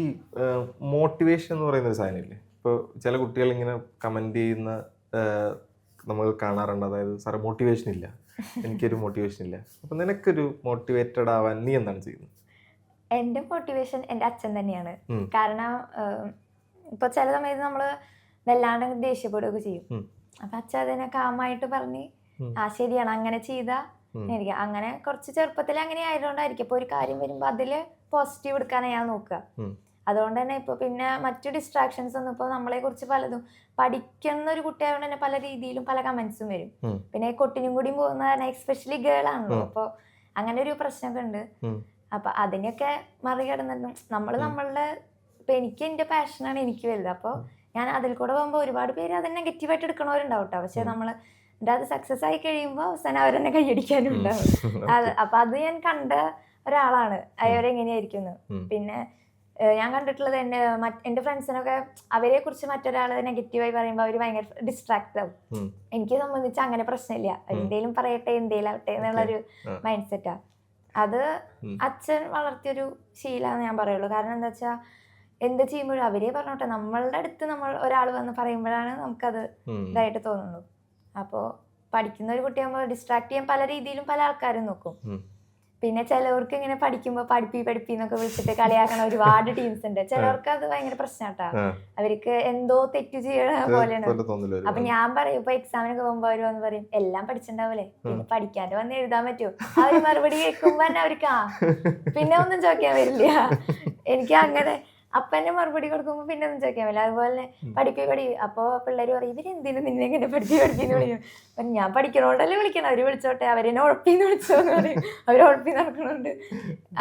മോട്ടിവേഷൻ എന്ന് പറയുന്ന ഒരു സാധനമില്ലേ, ഇപ്പൊ ചില കുട്ടികൾ ഇങ്ങനെ കമന്റ് ചെയ്യുന്ന നമ്മൾ കാണാറുണ്ട്. അതായത് സാറേ മോട്ടിവേഷൻ ഇല്ല, എനിക്കൊരു മോട്ടിവേഷൻ ഇല്ല. അപ്പൊ നിനക്കൊരു മോട്ടിവേറ്റഡ് ആവാൻ നീ എന്താണ് ചെയ്യുന്നത്? എന്റെ മോട്ടിവേഷൻ എന്റെ അച്ഛൻ തന്നെയാണ്. കാരണം ഇപ്പൊ ചില സമയത്ത് നമ്മള് വല്ലാണ്ട് ദേഷ്യപ്പെടുകയൊക്കെ ചെയ്യും. അപ്പൊ അച്ഛൻ അതിനെ കാമായിട്ട് പറഞ്ഞ് ശരിയാണ് അങ്ങനെ ചെയ്താ എനിക്ക് അങ്ങനെ കുറച്ച് ചെറുപ്പത്തിൽ അങ്ങനെ ആയതുകൊണ്ടായിരിക്കും ഇപ്പൊ ഒരു കാര്യം വരുമ്പോ അതില് പോസിറ്റീവ് എടുക്കാനാണ് ഞാൻ നോക്കുക. അതുകൊണ്ട് തന്നെ ഇപ്പൊ പിന്നെ മറ്റു ഡിസ്ട്രാക്ഷൻസ് ഒന്നും ഇപ്പൊ നമ്മളെ കുറിച്ച് പലതും പഠിക്കുന്ന ഒരു കുട്ടിയായതുകൊണ്ട് തന്നെ പല രീതിയിലും പല കമന്റ്സും വരും. പിന്നെ കൊട്ടിനും കൂടിയും പോകുന്ന എസ്പെഷ്യലി ഗേൾ ആണല്ലോ, അപ്പൊ അങ്ങനെ ഒരു പ്രശ്നമൊക്കെ ഉണ്ട്. അപ്പൊ അതിനൊക്കെ മറികടന്നിട്ടും നമ്മളുടെ ഇപ്പൊ എനിക്ക് എന്റെ പാഷനാണ് എനിക്ക് വലുത്. അപ്പൊ ഞാൻ അതിൽ കൂടെ പോകുമ്പോ ഒരുപാട് പേര് അത് നെഗറ്റീവായിട്ട് എടുക്കണവരുണ്ടാവും കേട്ടോ. പക്ഷെ നമ്മള് അത് സക്സസ് ആയി കഴിയുമ്പോ അവസാനം അവരെന്നെ കൈയടിക്കാനും ഉണ്ടാവും. അപ്പൊ അത് ഞാൻ കണ്ട ഒരാളാണ് അവരെങ്ങനെയായിരിക്കും. പിന്നെ ഞാൻ കണ്ടിട്ടുള്ളത് എൻ്റെ ഫ്രണ്ട്സിനൊക്കെ അവരെ കുറിച്ച് മറ്റൊരാൾ നെഗറ്റീവായി പറയുമ്പോൾ അവർ ഭയങ്കര ഡിസ്ട്രാക്ട് ആവും. എനിക്ക് സംബന്ധിച്ച് അങ്ങനെ പ്രശ്നമില്ല. എന്തേലും പറയട്ടെ എന്തേലും ആവട്ടെ എന്നുള്ളൊരു മൈൻഡ് സെറ്റാ. അത് അച്ഛൻ വളർത്തിയൊരു ശീലമാണെന്ന് ഞാൻ പറയുള്ളൂ. കാരണം എന്താ വെച്ചാൽ എന്ത് ചെയ്യുമ്പോഴും അവരെ പറഞ്ഞോട്ടെ, നമ്മളുടെ അടുത്ത് നമ്മൾ ഒരാൾ വന്ന് പറയുമ്പോഴാണ് നമുക്കത് ഇതായിട്ട് തോന്നുള്ളൂ. അപ്പോൾ പഠിക്കുന്ന ഒരു കുട്ടിയാകുമ്പോൾ ഡിസ്ട്രാക്ട് ചെയ്യാൻ പല രീതിയിലും പല ആൾക്കാരും നോക്കും. പിന്നെ ചിലവർക്ക് ഇങ്ങനെ പഠിക്കുമ്പോൾ പഠിപ്പിന്നൊക്കെ വിളിച്ചിട്ട് കളിയാക്കണ ഒരുപാട് ടീംസ് ഉണ്ട്. ചിലവർക്ക് അത് ഭയങ്കര പ്രശ്നമാട്ടാ. അവർക്ക് എന്തോ തെറ്റ് ചെയ്യണ പോലെയാണ്. അപ്പൊ ഞാൻ പറയും, ഇപ്പൊ എക്സാമിനൊക്കെ പോകുമ്പോ അവര് വന്ന് പറയും എല്ലാം പഠിച്ചിട്ടുണ്ടാവൂലേ, പിന്നെ പഠിക്കാണ്ട് വന്ന് എഴുതാൻ പറ്റുമോ? അവര് മറുപടി കേൾക്കുമ്പോ തന്നെ അവർക്ക് പിന്നെ ഒന്നും ചോദിക്കാൻ വരില്ല. എനിക്ക് അങ്ങനെ അപ്പന്നെ മറുപടി കൊടുക്കുമ്പോ പിന്നെ ഒന്നും ചോദിക്കാൻ പറ്റില്ല. അതുപോലെ പഠി. അപ്പൊ പിള്ളേര് പറയും ഇവരെന്തിനും നിന്നെ ഇങ്ങനെ പഠിപ്പിന്ന് വിളിക്കും. അപ്പൊ ഞാൻ പഠിക്കണോണ്ടല്ലേ വിളിക്കണം, അവര് വിളിച്ചോട്ടെ, അവരെന്നെ ഉഴപ്പിന്ന് വിളിച്ചോന്ന് പറയും. അവര് ഉഴപ്പി നടക്കണുണ്ട്.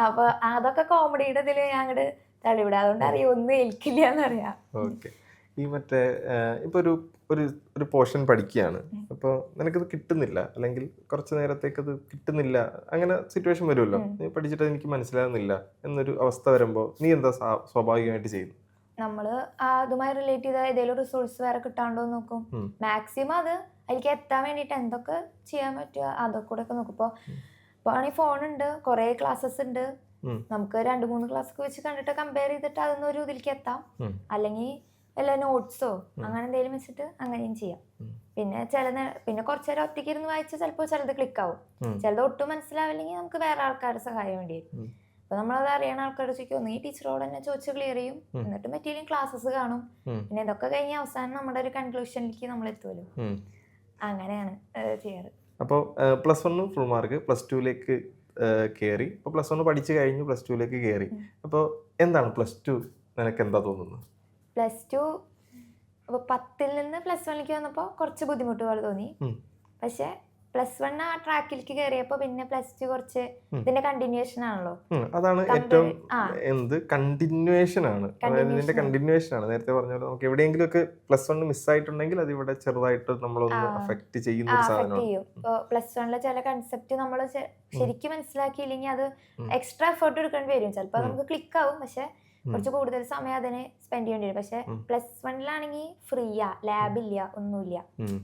അപ്പൊ അതൊക്കെ കോമഡിയുടെ ഇതില് ഞാൻ അങ്ങോട്ട് തള്ളിവിടാം. അതുകൊണ്ട് അറിയാം ഒന്നും ഏൽക്കില്ല എന്നറിയാം. ഈ മറ്റേ ഇപ്പൊ ഒരു പോർഷൻ പഠിക്കുകയാണ്, അപ്പോൾ നിനക്കത് കിട്ടുന്നില്ല, അല്ലെങ്കിൽ കുറച്ച് നേരത്തേക്ക് അത് കിട്ടുന്നില്ല, അങ്ങനെ സിറ്റുവേഷൻ വരുമല്ലോ, നീ പഠിച്ചിട്ട് എനിക്ക് മനസ്സിലാകുന്നില്ല എന്നൊരു അവസ്ഥ വരുമ്പോൾ നീ എന്താ സ്വാഭാവികമായിട്ട് ചെയ്യുന്നു? നമ്മള് അതുമായി റിലേറ്റ് ചെയ്ത ഏതെങ്കിലും റിസോഴ്സ് വേറെ കിട്ടാണ്ടോ നോക്കും. മാക്സിമം അത് അതിലേക്ക് എത്താൻ വേണ്ടിയിട്ട് എന്തൊക്കെ ചെയ്യാൻ പറ്റുക അതൊക്കെ കൂടെ ഒക്കെ നോക്കും. ഇപ്പോൾ ആണെങ്കിൽ ഫോണുണ്ട്, കുറേ ക്ലാസ്സസ് ഉണ്ട്, നമുക്ക് 2-3 ക്ലാസ് വെച്ച് കണ്ടിട്ട് കമ്പയർ ചെയ്തിട്ട് അതൊന്നൊരു ഇതിലേക്ക് എത്താം. അല്ലെങ്കിൽ വല്ല നോട്ട്സോ അങ്ങനെ എന്തെങ്കിലും വെച്ചിട്ട് അങ്ങനെയും ചെയ്യാം. പിന്നെ കുറച്ചു നേരം ഒറ്റയ്ക്ക് ഇരുന്ന് വായിച്ചാൽ ചിലപ്പോൾ ചിലത് ക്ലിക്ക് ആവും, ചിലത് ഒട്ടും മനസ്സിലാവില്ലെങ്കിൽ നമുക്ക് വേറെ ആൾക്കാരുടെ സഹായം വേണ്ടി വരും. അപ്പൊ നമ്മളത് അറിയണ ആൾക്കാരോട് ചോദിക്കും, നീ ടീച്ചറോട് തന്നെ ചോദിച്ച് ക്ലിയർ ചെയ്യും. എന്നിട്ട് മെറ്റീരിയൽ ക്ലാസ്സസ് കാണും. പിന്നെ ഇതൊക്കെ കഴിഞ്ഞ് അവസാനം നമ്മുടെ ഒരു കൺക്ലൂഷനിലേക്ക് നമ്മൾ എത്തുമല്ലോ. അങ്ങനെയാണ് ചെയ്യാറ്. അപ്പോൾ +1 ഫുൾ മാർക്ക്, +2ലേക്ക് കയറി. അപ്പോൾ +1 പഠിച്ചു കഴിഞ്ഞു, +2ലേക്ക് കയറി. അപ്പോൾ എന്താണ് +2 നിനക്ക് എന്താ തോന്നുന്നത്? +2 10ൽ നിന്ന് +1ലേക്ക് വന്നപ്പോൾ കുറച്ച് ബുദ്ധിമുട്ട് പോലെ തോന്നി. പക്ഷെ +1 ആ ട്രാക്കിലേക്ക് കയറിയപ്പോൾ പിന്നെ +2 കുറച്ച് ഇതിന്റെ കണ്ടിന്യൂഷൻ ആണല്ലോ. അതാണ് ഏറ്റവും കണ്ടിന്യൂഷൻ ആണ്. ഇതിന്റെ കണ്ടിന്യൂഷൻ ആണ്. നേരത്തെ പറഞ്ഞ പോലെ നമുക്ക് എവിടെയെങ്കിലും ഒക്കെ +1 മിസ്സായിട്ടുണ്ടെങ്കിൽ അത് ഇവിടെ ചെറുതായിട്ട് നമ്മളൊന്ന് അഫക്ട് ചെയ്യുന്ന ഒരു സാധനമാണ്. ഇപ്പോൾ +1ലെ ചില കൺസെപ്റ്റ് നമ്മൾ ശരിക്കും മനസ്സിലാക്കിയില്ലെങ്കിൽ അത് എക്സ്ട്രാ എഫേർട്ട് എടുക്കേണ്ടി വരും. ചിലപ്പോൾ നമുക്ക് ക്ലിക്ക് ആവും, പക്ഷെ കുറച്ച് കൂടുതൽ സമയം അതിന് സ്പെൻഡ് ചെയ്യേണ്ടി വരും. പക്ഷെ +1ലാണെങ്കിൽ ഫ്രീയാ, ലാബില്ല, ഒന്നുമില്ല,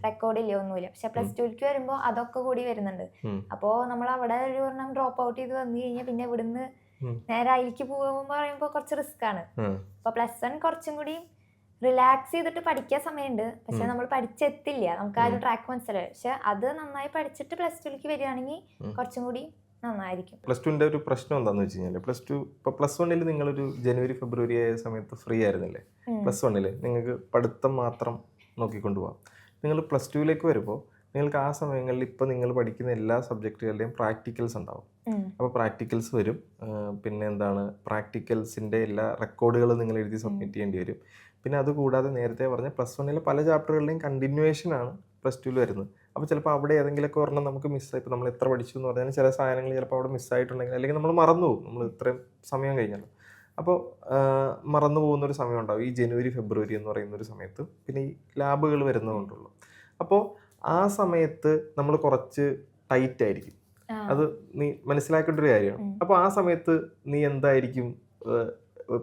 റെക്കോർഡില്ല, ഒന്നുമില്ല. പക്ഷെ +2ലേക്ക് വരുമ്പോൾ അതൊക്കെ കൂടി വരുന്നുണ്ട്. അപ്പോൾ നമ്മൾ അവിടെ ഒരു ഒരെണ്ണം ഡ്രോപ്പ് ഔട്ട് ചെയ്ത് വന്നു കഴിഞ്ഞാൽ പിന്നെ ഇവിടുന്ന് നേരെ അതിലേക്ക് പോകുമ്പോൾ പറയുമ്പോൾ കുറച്ച് റിസ്ക് ആണ്. അപ്പോൾ +1 കുറച്ചും കൂടി റിലാക്സ് ചെയ്തിട്ട് പഠിക്കാൻ സമയമുണ്ട്, പക്ഷെ നമ്മൾ പഠിച്ചെത്തില്ല, നമുക്ക് ആ ഒരു ട്രാക്ക് മനസ്സിലായി. പക്ഷെ അത് നന്നായി പഠിച്ചിട്ട് +2ലേക്ക് വരികയാണെങ്കിൽ കുറച്ചും കൂടി നന്നായിരിക്കും. +2ന്റെ ഒരു പ്രശ്നം എന്താണെന്ന് വെച്ച് കഴിഞ്ഞാൽ, ഇപ്പോൾ +1ൽ നിങ്ങളൊരു ജനുവരി ഫെബ്രുവരി ആയ സമയത്ത് ഫ്രീ ആയിരുന്നില്ലേ? +1ൽ നിങ്ങൾക്ക് പഠിത്തം മാത്രം നോക്കിക്കൊണ്ടുപോകാം. നിങ്ങൾ +2ലേക്ക് വരുമ്പോൾ നിങ്ങൾക്ക് ആ സമയങ്ങളിൽ ഇപ്പോൾ നിങ്ങൾ പഠിക്കുന്ന എല്ലാ സബ്ജക്റ്റുകളുടെയും പ്രാക്ടിക്കൽസ് ഉണ്ടാവും. അപ്പോൾ പ്രാക്ടിക്കൽസ് വരും. പിന്നെ എന്താണ്, പ്രാക്ടിക്കൽസിൻ്റെ എല്ലാ റെക്കോർഡുകളും നിങ്ങൾ എഴുതി സബ്മിറ്റ് ചെയ്യേണ്ടി വരും. പിന്നെ അതുകൂടാതെ നേരത്തെ പറഞ്ഞ +1ലെ പല ചാപ്റ്ററുകളുടെയും കണ്ടിന്യൂവേഷനാണ് +2ൽ വരുന്നത്. അപ്പോൾ ചിലപ്പോൾ അവിടെ ഏതെങ്കിലുമൊക്കെ ഒരെണ്ണം നമുക്ക് മിസ്സായി, ഇപ്പോൾ നമ്മൾ എത്ര പഠിച്ചു എന്ന് പറഞ്ഞാൽ ചില സാധനങ്ങൾ ചിലപ്പോൾ അവിടെ മിസ്സായിട്ടുണ്ടെങ്കിൽ, അല്ലെങ്കിൽ നമ്മൾ മറന്നു പോകും, നമ്മൾ ഇത്രയും സമയം കഴിഞ്ഞല്ലോ. അപ്പോൾ മറന്നു പോകുന്നൊരു സമയം ഉണ്ടാവും ഈ ജനുവരി ഫെബ്രുവരി എന്ന് പറയുന്ന ഒരു സമയത്ത്. പിന്നെ ഈ ലാബുകൾ വരുന്നതുകൊണ്ടുള്ളൂ. അപ്പോൾ ആ സമയത്ത് നമ്മൾ കുറച്ച് ടൈറ്റ് ആയിരിക്കും. അത് നീ മനസ്സിലാക്കേണ്ട ഒരു കാര്യമാണ്. അപ്പോൾ ആ സമയത്ത് നീ എന്തായിരിക്കും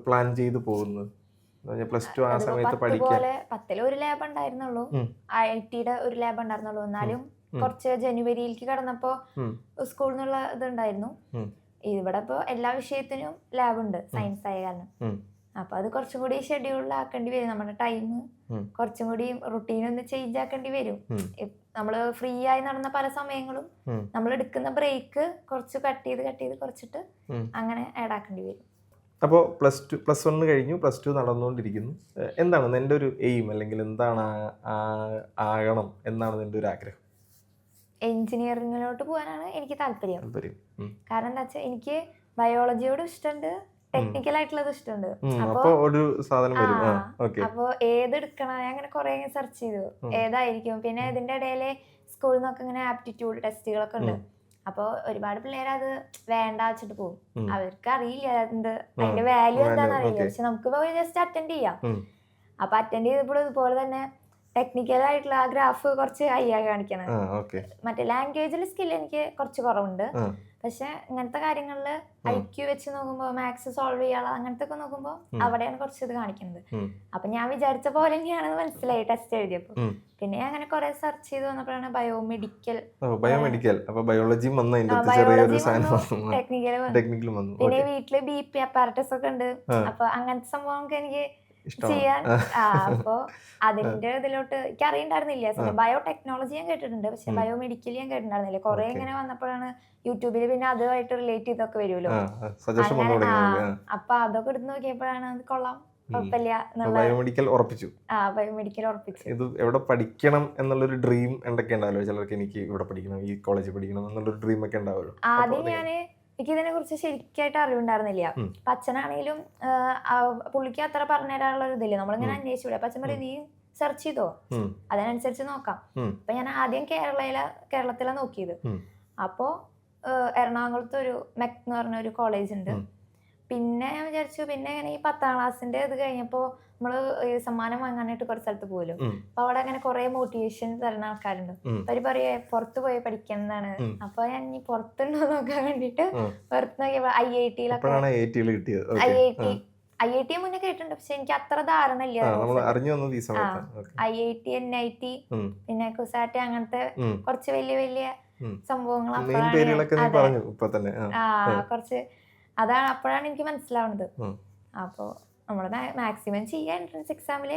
പ്ലാൻ ചെയ്ത് പോകുന്നത്? +2 ആ സമയത്ത് പഠിക്കാൻ 10ൽ ഒരു ലാബ് ഉണ്ടായിരുന്നുള്ളൂ, IT-യുടെ ഒരു ലാബ് ഉണ്ടായിരുന്നുള്ളൂ. എന്നാലും കുറച്ച് ജനുവരിയിലേക്ക് കടന്നപ്പോ സ്കൂളിൽ നിന്നുള്ള ഇതുണ്ടായിരുന്നു. ഇവിടെ ഇപ്പോൾ എല്ലാ വിഷയത്തിനും ലാബ് ഉണ്ട്, സയൻസ് ആയ കാരണം. അപ്പൊ അത് കുറച്ചും കൂടി ഷെഡ്യൂളിലാക്കേണ്ടി വരും. നമ്മുടെ ടൈം കുറച്ചും കൂടി റുട്ടീൻ ഒന്ന് ചേഞ്ച് ആക്കേണ്ടി വരും. നമ്മള് ഫ്രീ ആയി നടന്ന പല സമയങ്ങളും നമ്മൾ എടുക്കുന്ന ബ്രേക്ക് കുറച്ച് കട്ട് ചെയ്ത് കുറച്ചിട്ട് അങ്ങനെ ആഡ് ആക്കേണ്ടി വരും. അപ്പോൾ +1 കഴിഞ്ഞു, +2 നടന്നുകൊണ്ടിരിക്കുന്നു. എന്താണ് നിൻ്റെ ഒരു എയിം, അല്ലെങ്കിൽ എന്താണ് ആകണം എന്നാണ് നിൻ്റെ ഒരു ആഗ്രഹം? എഞ്ചിനീയറിംഗിലോട്ട് പോകാനാണ് എനിക്ക് താല്പര്യം. കാരണം എന്താ വെച്ചാൽ എനിക്ക് ബയോളജിയോട് ഇഷ്ടമുണ്ട്, ടെക്നിക്കൽ ആയിട്ടുള്ളത് ഇഷ്ടമുണ്ട്. അപ്പൊ ഏതെടുക്കണം ഞാൻ അങ്ങനെ കുറെ സെർച്ച് ചെയ്തു ഏതായിരിക്കും. പിന്നെ ഇതിന്റെ ഇടയില് സ്കൂളിൽ നിന്നൊക്കെ ഇങ്ങനെ ആപ്റ്റിറ്റ്യൂഡ് ടെസ്റ്റുകളൊക്കെ ഉണ്ട്. അപ്പൊ ഒരുപാട് പിള്ളേർ അത് വേണ്ട വെച്ചിട്ട് പോകും. അവർക്ക് അറിയില്ല അതിന്റെ വാല്യൂ എന്താണെന്ന് അറിയില്ല. പക്ഷെ നമുക്ക് ജസ്റ്റ് അറ്റൻഡ് ചെയ്യാം. അപ്പൊ അറ്റൻഡ് ചെയ്തപ്പോൾ ഇതുപോലെ തന്നെ ടെക്നിക്കലായിട്ടുള്ള ആ ഗ്രാഫ് കുറച്ച് ഹൈയാ കാണിക്കണം. ഓക്കെ. മറ്റേ ലാംഗ്വേജിൽ സ്കിൽ എനിക്ക് കുറച്ച് കുറവുണ്ട്. പക്ഷെ ഇങ്ങനത്തെ കാര്യങ്ങളില് ഐക്യു വെച്ച് നോക്കുമ്പോ മാത്സ് സോൾവ് ചെയ്യാനുള്ള അങ്ങനത്തെ ഒക്കെ നോക്കുമ്പോ അവിടെയാണ് കുറച്ച് ഇത് കാണിക്കുന്നത്. അപ്പൊ ഞാൻ വിചാരിച്ച പോലെ തന്നെയാണെന്ന് മനസ്സിലായി ടെസ്റ്റ് എഴുതിയപ്പോ. പിന്നെ ഞാൻ അങ്ങനെ കുറെ സെർച്ച് ചെയ്ത് വന്നപ്പോഴാണ് ബയോമെഡിക്കൽ അപ്പൊ ബയോളജി ടെക്നിക്കൽ വന്നു. പിന്നെ വീട്ടില് BP അപ്പാരറ്റസ് ഒക്കെ ഉണ്ട്. അപ്പൊ അങ്ങനത്തെ സംഭവമൊക്കെ എനിക്ക് ചെയ്യാൻ അപ്പൊ അതിന്റെ ഇതിലോട്ട് എനിക്ക് അറിയണ്ടായിരുന്നില്ല. ബയോടെക്നോളജി ഞാൻ കേട്ടിട്ടുണ്ട്, പക്ഷെ ബയോമെഡിക്കൽ ഞാൻ കേട്ടിട്ടുണ്ടായിരുന്നില്ല. കുറെ ഇങ്ങനെ വന്നപ്പോഴാണ് യൂട്യൂബിൽ പിന്നെ അതുമായിട്ട് റിലേറ്റ് ചെയ്തൊക്കെ വരുമല്ലോ. അപ്പൊ അതൊക്കെ എടുത്ത് നോക്കിയപ്പോഴാണ് അത് കൊള്ളാം, കുഴപ്പമില്ല. ബയോമെഡിക്കൽ ഉറപ്പിച്ചു. ഇത് എവിടെ പഠിക്കണം എന്നുള്ളൊരു ഡ്രീം എന്തൊക്കെ ഉണ്ടാവല്ലോ ചിലർക്ക്? എനിക്ക് ഇവിടെ പഠിക്കണം, ഈ കോളേജിൽ പഠിക്കണം എന്നുള്ളൊരു ഡ്രീം ഒക്കെ ഉണ്ടാവുമല്ലോ. ആദ്യം എനിക്ക് ഇതിനെ കുറിച്ച് ശരിക്കായിട്ട് അറിവുണ്ടായിരുന്നില്ല. അപ്പൊ അച്ഛനാണെങ്കിലും പുള്ളിക്ക് അത്ര പറഞ്ഞുതരാനുള്ള ഒരു ഇതില്ല. നമ്മളിങ്ങനെ അന്വേഷിച്ചൂടെ. അപ്പൊ അച്ഛൻ പറയും നീ സെർച്ച് ചെയ്തോ, അതിനനുസരിച്ച് നോക്കാം. അപ്പൊ ഞാൻ ആദ്യം കേരളത്തിലാണ് നോക്കിയത്. അപ്പോ എറണാകുളത്ത് ഒരു മെക് എന്ന് പറഞ്ഞ ഒരു കോളേജ് ഉണ്ട്. പിന്നെ ഞാൻ വിചാരിച്ചു, പിന്നെ ഇങ്ങനെ ഈ 10ാം ക്ലാസ്സിന്റെ ഇത് കഴിഞ്ഞപ്പോ നമ്മള് സമ്മാനം വാങ്ങാനായിട്ട് കുറച്ച് സ്ഥലത്ത് പോകുമല്ലോ. അപ്പൊ അവിടെ അങ്ങനെ കുറെ മോട്ടിവേഷൻ തരുന്ന ആൾക്കാരുണ്ട്. അവര് പറയാ പുറത്ത് പോയി പഠിക്കുന്നതാണ്. അപ്പൊ ഞാൻ ഇനി പുറത്തുണ്ടോ നോക്കാൻ വേണ്ടിട്ട് പുറത്ത് നോക്കിയപ്പോ IIT മുന്നേ കേട്ടിട്ടുണ്ട്, പക്ഷെ എനിക്ക് അത്ര ധാരണ ഇല്ല. IIT NIT പിന്നെ കുസാറ്റ് അങ്ങനത്തെ കുറച്ച് വലിയ സംഭവങ്ങൾ കുറച്ച് അതാണ് അപ്പോഴാണ് എനിക്ക് മനസ്സിലാവുന്നത്. അപ്പൊ നമ്മള് മാക്സിമം ചെയ്യാ എൻട്രൻസ് എക്സാമില്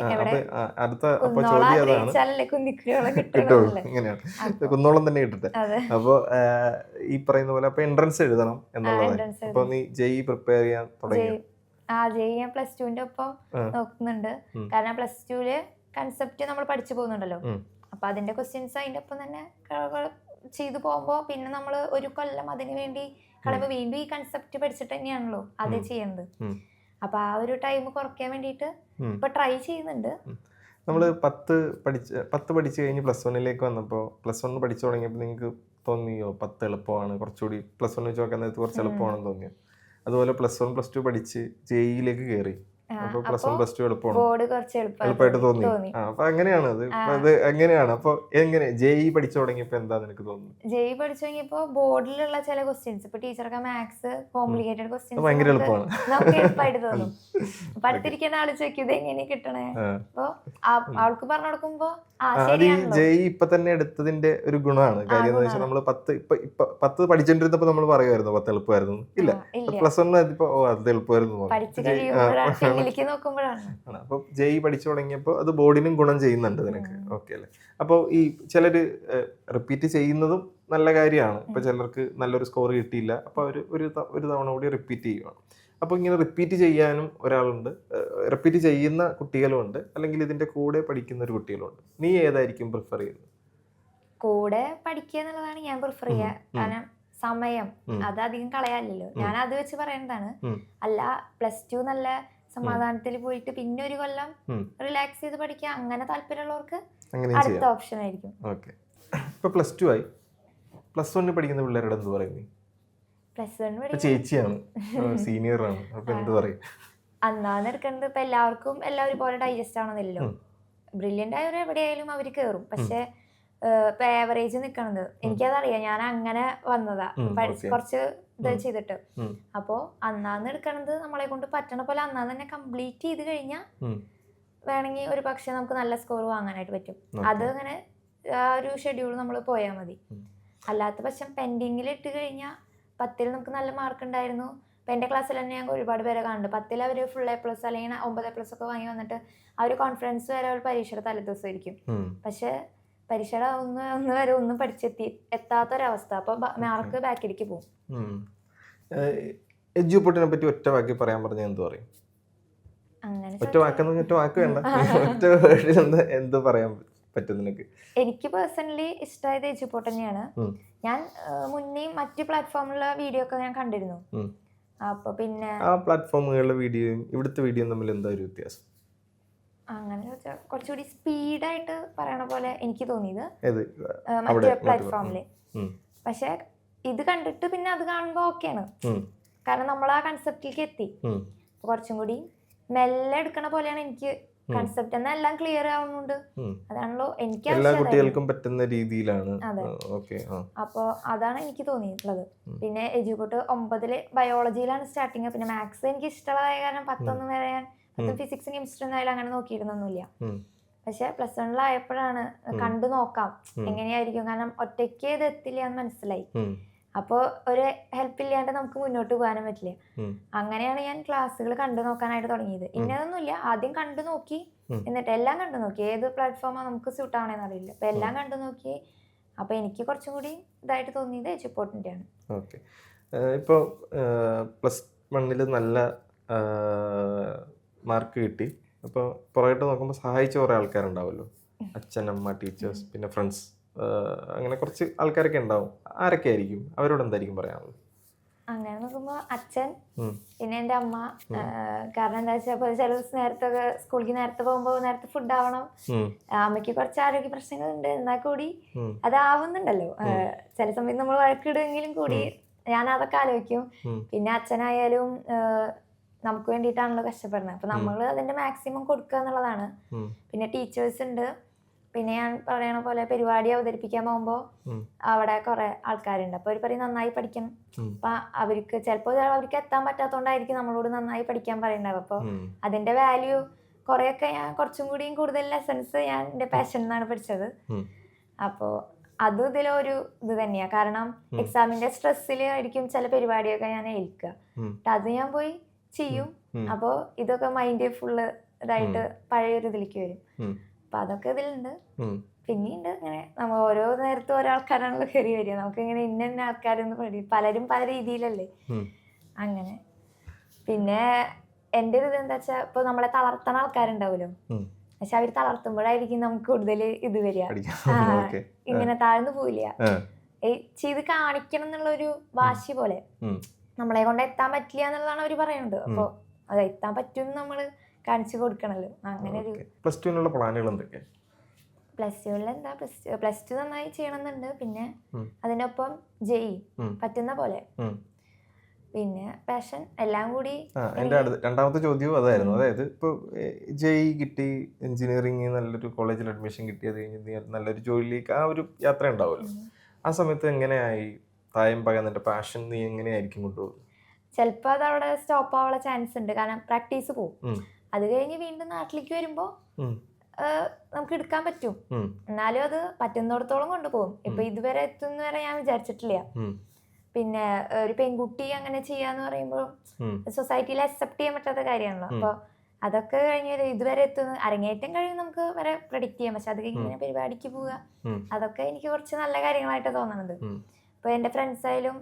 കുന്നോളം തന്നെ കിട്ടട്ടെ. അപ്പൊ ഈ പറയുന്ന പോലെ അപ്പൊ എൻട്രൻസ് എഴുതണം എന്നുള്ളതാണ്. അപ്പൊ നീ JEE പ്രിപ്പയർ ചെയ്യാൻ തുടങ്ങി? JEE ഞാൻ +2ന്റെ ഒപ്പം നോക്കുന്നുണ്ട്. കാരണം +2ല് കൺസെപ്റ്റ് നമ്മൾ പഠിച്ചു പോകുന്നുണ്ടല്ലോ. അപ്പൊ അതിന്റെ ക്വസ്റ്റ്യൻസ് അതിന്റെ ഒപ്പം തന്നെ ചെയ്തു പോകുമ്പോ പിന്നെ നമ്മള് ഒരു കൊല്ലം അതിന് വേണ്ടി കളയുമ്പോ വീണ്ടും ഈ കൺസെപ്റ്റ് പഠിച്ചിട്ട് തന്നെയാണല്ലോ അത് ചെയ്യുന്നത്. അപ്പൊ ആ ഒരു ടൈം കുറയ്ക്കാൻ വേണ്ടിട്ട് ഇപ്പൊ ട്രൈ ചെയ്യുന്നുണ്ട്. നമ്മള് 10 പഠിച്ചു കഴിഞ്ഞ് +1ലേക്ക് വന്നപ്പോ +1 പഠിച്ചു തുടങ്ങിയപ്പോ നിങ്ങൾക്ക് തോന്നിയോ 10 എളുപ്പമാണ്, കുറച്ചുകൂടി +1 വെച്ച് നോക്കാൻ നേരത്ത് കുറച്ച് എളുപ്പമാണെന്ന് തോന്നിയോ? അതുപോലെ +1 +2 പഠിച്ച് JEEലേക്ക് കയറി, അപ്പൊ +1 +2 എളുപ്പമായിട്ട് തോന്നി. അപ്പൊ എങ്ങനെയാണ് അത് എങ്ങനെയാണ്? അപ്പൊ എങ്ങനെ JEE പഠിച്ചു തുടങ്ങിയപ്പോ എന്താ നിനക്ക് തോന്നുന്നു? JEE പഠിച്ചു തുടങ്ങിയപ്പോ ബോർഡിലുള്ള ചില ക്വസ്റ്റ്യൻസ്, ഇപ്പൊ ടീച്ചറൊക്കെ മാത്സ് കോംപ്ലിക്കേറ്റഡ് ക്വസ്റ്റ്യൻസ് ഭയങ്കര എളുപ്പമാണ്, നമുക്ക് എളുപ്പമായിട്ട് തോന്നും. പഠിത്തിരിക്കുന്ന ആള് ചോദിക്കും ഇത് എങ്ങനെ കിട്ടണേ. അപ്പൊ ആൾക്ക് പറഞ്ഞു കൊടുക്കുമ്പോ JEE ഇപ്പൊ തന്നെ എടുത്തതിന്റെ ഒരു ഗുണമാണ്. കാര്യം എന്ന് വെച്ചാൽ നമ്മള് 10 പഠിച്ചോണ്ടിരുന്നപ്പോ നമ്മൾ പറയുമായിരുന്നു 10 എളുപ്പമായിരുന്നു. ഇല്ല, +1 അത് എളുപ്പമായിരുന്നു. അപ്പൊ JEE പഠിച്ചു തുടങ്ങിയപ്പോ അത് ബോർഡിനും ഗുണം ചെയ്യുന്നുണ്ട് നിനക്ക്. ഓക്കെ അല്ലേ? അപ്പോൾ ഈ ചിലര് റിപ്പീറ്റ് ചെയ്യുന്നതും നല്ല കാര്യമാണ്. ഇപ്പൊ ചിലർക്ക് നല്ലൊരു സ്കോർ കിട്ടിയില്ല, അപ്പൊ ഒരു തവണ കൂടി റിപ്പീറ്റ് ചെയ്യുകയാണ്. അപ്പോൾ ഇങ്ങനെ റിപ്പീറ്റ് ചെയ്യാനും ഒരാളുണ്ട്, റിപ്പീറ്റ് ചെയ്യുന്ന കുട്ടികളുമുണ്ട്, അല്ലെങ്കിൽ ഇതിന്റെ കൂടെ പഠിക്കുന്ന ഒരു കുട്ടികളുണ്ട്. നീ ഏതായിരിക്കും പ്രിഫർ ചെയ്യുന്നത്? കൂടെ പഠിക്കുക എന്നുള്ളതാണ് ഞാൻ പ്രിഫർ ചെയ്യുക. കാരണം സമയം അത് അധികം കളയാനില്ലല്ലോ. ഞാൻ അത് വെച്ച് പറയുന്നതാണ്. അല്ല +2 നല്ല സമാധാനത്തിൽ പോയിട്ട് പിന്നെ ഒരു കൊല്ലം റിലാക്സ് ചെയ്ത് പഠിക്കുക, അങ്ങനെ താല്പര്യമുള്ളവർക്ക് അടുത്ത ഓപ്ഷൻ ആയിരിക്കും. ഓക്കെ. ഇപ്പൊ +2 ആയി, +1 പഠിക്കുന്ന പിള്ളേരോട് എന്ത് പറയും? ചേച്ചിയാണ്, സീനിയർ ആണ്, അപ്പൊ എന്ത് പറയും? അന്നാന്ന് എടുക്കുന്നത് ഇപ്പൊ എല്ലാവർക്കും എല്ലാവരും പോലെ ഡൈജസ്റ്റ് ആവണമെന്നില്ലല്ലോ. ബ്രില്യൻ്റ് ആയവർ എവിടെയായാലും അവർ കയറും. പക്ഷെ ഇപ്പൊ ആവറേജ് നിൽക്കണത് എനിക്കതറിയാം. ഞാൻ അങ്ങനെ വന്നതാ കുറച്ച് ഇത് ചെയ്തിട്ട്. അപ്പോ അന്നാന്ന് എടുക്കണത് നമ്മളെ കൊണ്ട് പറ്റണ പോലെ അന്നാന്ന് തന്നെ കംപ്ലീറ്റ് ചെയ്ത് കഴിഞ്ഞാൽ വേണമെങ്കിൽ ഒരു പക്ഷെ നമുക്ക് നല്ല സ്കോർ വാങ്ങാനായിട്ട് പറ്റും. അത് അങ്ങനെ ആ ഒരു ഷെഡ്യൂൾ നമ്മൾ പോയാൽ മതി. അല്ലാത്ത പക്ഷം പെൻഡിങ്ങിൽ ഇട്ട് കഴിഞ്ഞാൽ 10ൽ നമുക്ക് നല്ല മാർക്ക് ഉണ്ടായിരുന്നു. ഇപ്പം എൻ്റെ ക്ലാസ്സിൽ തന്നെ ഞാൻ ഒരുപാട് പേരെ കാണുന്നുണ്ട്. 10ൽ അവർ ഫുൾ A+ അല്ലെങ്കിൽ 9A+ ഒക്കെ വാങ്ങി വന്നിട്ട് ആ ഒരു കോൺഫിഡൻസ് വരെ അവർ പരീക്ഷയുടെ തലേദിവസമായിരിക്കും. പക്ഷെ പരീക്ഷയുടെ ഒന്ന് വരെ ഒന്നും എത്താത്തൊരവസ്ഥ. അപ്പൊ മാർക്ക് ബാക്കിലേക്ക് പോകും. എഡ്യൂപോർട്ടിനെ പറ്റി ഒറ്റ വാക്കി പറയാൻ പറഞ്ഞാൽ എന്ത് പറയും? ഒറ്റ വാക്ക് വേണ്ട, ഒറ്റ വേർഡിൽ എന്ത് പറയാൻ പറ്റും നിനക്ക്? എനിക്ക് പേഴ്സണലി ഇഷ്ടമായത് എഡ്യൂപോർട്ട് തന്നെയാണ്. ഞാൻ മുന്നേ മറ്റ് പ്ലാറ്റ്ഫോമിലുള്ള വീഡിയോ ഒക്കെ ഞാൻ കണ്ടിരുന്നു. അപ്പൊ പിന്നെ ആ പ്ലാറ്റ്ഫോമുകളിലെ വീഡിയോയും ഇവിടുത്തെ വീഡിയോയും തമ്മിൽ എന്താ ഒരു വ്യത്യാസം? അങ്ങനെ കുറച്ചുകൂടി സ്പീഡായിട്ട് പറയണ പോലെ എനിക്ക് തോന്നിയത് മറ്റേ പ്ലാറ്റ്ഫോമില്. പക്ഷെ ഇത് കണ്ടിട്ട് പിന്നെ അത് കാണുമ്പോ ഓക്കെയാണ്. കാരണം നമ്മൾ ആ കൺസെപ്റ്റിലേക്ക് എത്തി. കുറച്ചും കൂടി മെല്ലെ എടുക്കണ പോലെയാണ് എനിക്ക് കൺസെപ്റ്റ് എന്നാൽ എല്ലാം ക്ലിയർ ആവുന്നുണ്ട്. അതാണല്ലോ എനിക്ക് എല്ലാ കുട്ടികൾക്കും പറ്റുന്ന രീതിയിലാണ്. അപ്പോ അതാണ് എനിക്ക് തോന്നിയിട്ടുള്ളത്. പിന്നെ എജുകോട്ട് 9 ബയോളജിയിലാണ് സ്റ്റാർട്ടിങ്. പിന്നെ മാത്സ് എനിക്ക് ഇഷ്ടമുള്ളതായ കാരണം 10 വരെ ഞാൻ ഫിസിക്സും കെമിസ്ട്രി ഒന്നും അങ്ങനെ നോക്കിയിരുന്നൊന്നുമില്ല. പക്ഷെ +1 ആയപ്പോഴാണ് കണ്ടു നോക്കാം എങ്ങനെയായിരിക്കും, കാരണം ഒറ്റയ്ക്ക് ഇത് എത്തില്ല എന്ന് മനസ്സിലായി. അപ്പോൾ ഒരു ഹെൽപ്പ് ഇല്ലാണ്ട് നമുക്ക് മുന്നോട്ട് പോകാനും പറ്റില്ല. അങ്ങനെയാണ് ഞാൻ ക്ലാസ്സുകൾ കണ്ടു നോക്കാനായിട്ട് തുടങ്ങിയത്. ഇന്നതൊന്നുമില്ല, ആദ്യം കണ്ടു നോക്കി, എന്നിട്ട് എല്ലാം കണ്ടു നോക്കി ഏത് പ്ലാറ്റ്ഫോമാണ് നമുക്ക് സ്യൂട്ട് ആവണേന്ന് അറിയില്ല. അപ്പൊ എല്ലാം കണ്ടു നോക്കി. അപ്പൊ എനിക്ക് കുറച്ചും കൂടി ഇതായിട്ട് തോന്നിയത് എജുപോർട്ടിന്റെ ആണ്. ഓക്കെ, ഇപ്പോൾ +1 നല്ല മാർക്ക് കിട്ടി. അപ്പോൾ പുറകോട്ട് നോക്കുമ്പോൾ സഹായിച്ച കുറേ ആൾക്കാരുണ്ടാവുമല്ലോ, അച്ഛൻ, അമ്മ, ടീച്ചേഴ്സ്, പിന്നെ ഫ്രണ്ട്സ്, അങ്ങനെ കുറച്ച് ആൾക്കാരൊക്കെ ഉണ്ടാവും. ആരൊക്കെ ആയിരിക്കും? അവരോട് എന്തായിരിക്കും പറയാനുള്ളത്? അങ്ങനെ നോക്കുമ്പോ അച്ഛൻ, പിന്നെ എൻ്റെ അമ്മ. കാരണം എന്താ വെച്ചാൽ ചില ദിവസം നേരത്തെ സ്കൂളിലേക്ക് നേരത്തെ പോകുമ്പോൾ നേരത്തെ ഫുഡ് ആവണം. അമ്മയ്ക്ക് കുറച്ച് ആരോഗ്യ പ്രശ്നങ്ങളുണ്ട്, എന്നാൽ കൂടി അതാവുന്നുണ്ടല്ലോ. ചില സമയത്ത് നമ്മൾ വഴക്കിടുമെങ്കിലും കൂടി ഞാൻ അതൊക്കെ ആലോചിക്കും. പിന്നെ അച്ഛനായാലും നമുക്ക് വേണ്ടിയിട്ടാണല്ലോ കഷ്ടപ്പെടുന്നത്. അപ്പൊ നമ്മൾ അതിന്റെ മാക്സിമം കൊടുക്കുക എന്നുള്ളതാണ്. പിന്നെ ടീച്ചേഴ്സ് ഉണ്ട്. പിന്നെ ഞാൻ പറയണ പോലെ പരിപാടി അവതരിപ്പിക്കാൻ പോകുമ്പോൾ അവിടെ കുറെ ആൾക്കാരുണ്ട്. അപ്പൊ അവർ പറയും നന്നായി പഠിക്കണം. അപ്പൊ അവർക്ക് ചിലപ്പോൾ അവർക്ക് എത്താൻ പറ്റാത്തതുകൊണ്ടായിരിക്കും നമ്മളോട് നന്നായി പഠിക്കാൻ പറയുന്നത്. അപ്പൊ അതിന്റെ വാല്യൂ കുറെയൊക്കെ ഞാൻ കുറച്ചും കൂടിയും കൂടുതൽ ലെസൺസ് ഞാൻ എൻ്റെ പാഷൻ എന്നാണ് പഠിച്ചത്. അപ്പോൾ അത് ഇതിലൊരു ഇത് തന്നെയാ. കാരണം എക്സാമിന്റെ സ്ട്രെസ്സിൽ ആയിരിക്കും ചില പരിപാടിയൊക്കെ ഞാൻ ഏൽക്കുക. അത് ഞാൻ പോയി ചെയ്യും. അപ്പോ ഇതൊക്കെ മൈൻഡ് ഫുള്ള് ഇതായിട്ട് പഴയൊരു ഇതിലേക്ക് വരും. അപ്പൊ അതൊക്കെ ഇതിലുണ്ട്. പിന്നെയുണ്ട് ഇങ്ങനെ നമ്മൾ ഓരോ നേരത്തും ഓരോ ആൾക്കാരാണല്ലോ കയറി വരിക. നമുക്ക് ഇങ്ങനെ ഇന്ന ആൾക്കാരൊന്നും പഠിക്കും, പലരും പല രീതിയിലല്ലേ അങ്ങനെ. പിന്നെ എൻ്റെ ഒരു ഇതെന്താ വെച്ചാൽ ഇപ്പൊ നമ്മളെ തളർത്തണ ആൾക്കാരുണ്ടാവുമല്ലോ, പക്ഷെ അവര് തളർത്തുമ്പോഴായിരിക്കും നമുക്ക് കൂടുതൽ ഇത് വരിക. ഇങ്ങനെ താഴ്ന്നു പോവില്ല, ചെയ്ത് കാണിക്കണം എന്നുള്ളൊരു വാശി പോലെ. നമ്മളെ കൊണ്ട് എത്താൻ പറ്റില്ല എന്നുള്ളതാണ് അവര് പറയുന്നത്. അപ്പൊ അത് എത്താൻ പറ്റും നമ്മള് കാണിച്ചു കൊടുക്കണല്ലോ. അങ്ങനെ ഒരു +2 പ്ലാനുകൾ എന്തൊക്കെയാ? +2 എന്താ, +2 നന്നായി ചെയ്യണമെന്നുണ്ട്. പിന്നെ അതിനൊപ്പം ജെഇ പറ്റുന്ന പോലെ, പിന്നെ പാഷൻ, എല്ലാം കൂടി. എന്റെ രണ്ടാമത്തെ ചോദ്യവും അതായിരുന്നു. അതായത് ഇപ്പൊ ജെഇ കിട്ടി, എഞ്ചിനീയറിംഗ് നല്ലൊരു കോളേജിൽ അഡ്മിഷൻ കിട്ടിയത് കഴിഞ്ഞ് നല്ലൊരു ജോലിയിലേക്ക് ആ ഒരു യാത്ര ഉണ്ടാവുമല്ലോ. ആ സമയത്ത് എങ്ങനെയായി തായമ്പക നിന്റെ പാഷൻ നീ എങ്ങനെയായിരിക്കും കൊണ്ടുപോകുന്നത്? ചിലപ്പോ അത് അവിടെ സ്റ്റോപ്പ് ആവാനുള്ള ചാൻസ് ഉണ്ട്. കാരണം പ്രാക്ടീസ് പോകും. അത് കഴിഞ്ഞ് വീണ്ടും നാട്ടിലേക്ക് വരുമ്പോ നമുക്ക് എടുക്കാൻ പറ്റും. എന്നാലും അത് പറ്റുന്നിടത്തോളം കൊണ്ടുപോകും. ഇപ്പൊ ഇതുവരെ എത്തുന്ന വരെ ഞാൻ വിചാരിച്ചിട്ടില്ല. പിന്നെ ഒരു പെൺകുട്ടി അങ്ങനെ ചെയ്യാന്ന് പറയുമ്പോൾ സൊസൈറ്റിയിൽ അക്സെപ്റ്റ് ചെയ്യാൻ പറ്റാത്ത കാര്യമാണല്ലോ. അപ്പൊ അതൊക്കെ കഴിഞ്ഞ് ഇതുവരെ എത്തുന്ന അരങ്ങേറ്റം കഴിയും നമുക്ക് വരെ പ്രെഡിക്റ്റ് ചെയ്യാം. പക്ഷെ അത് കഴിഞ്ഞ് പരിപാടിക്ക് പോവുക, അതൊക്കെ എനിക്ക് കുറച്ച് നല്ല കാര്യങ്ങളായിട്ട് തോന്നുന്നത്. ഇപ്പൊ എന്റെ ഫ്രണ്ട്സ് ആയാലും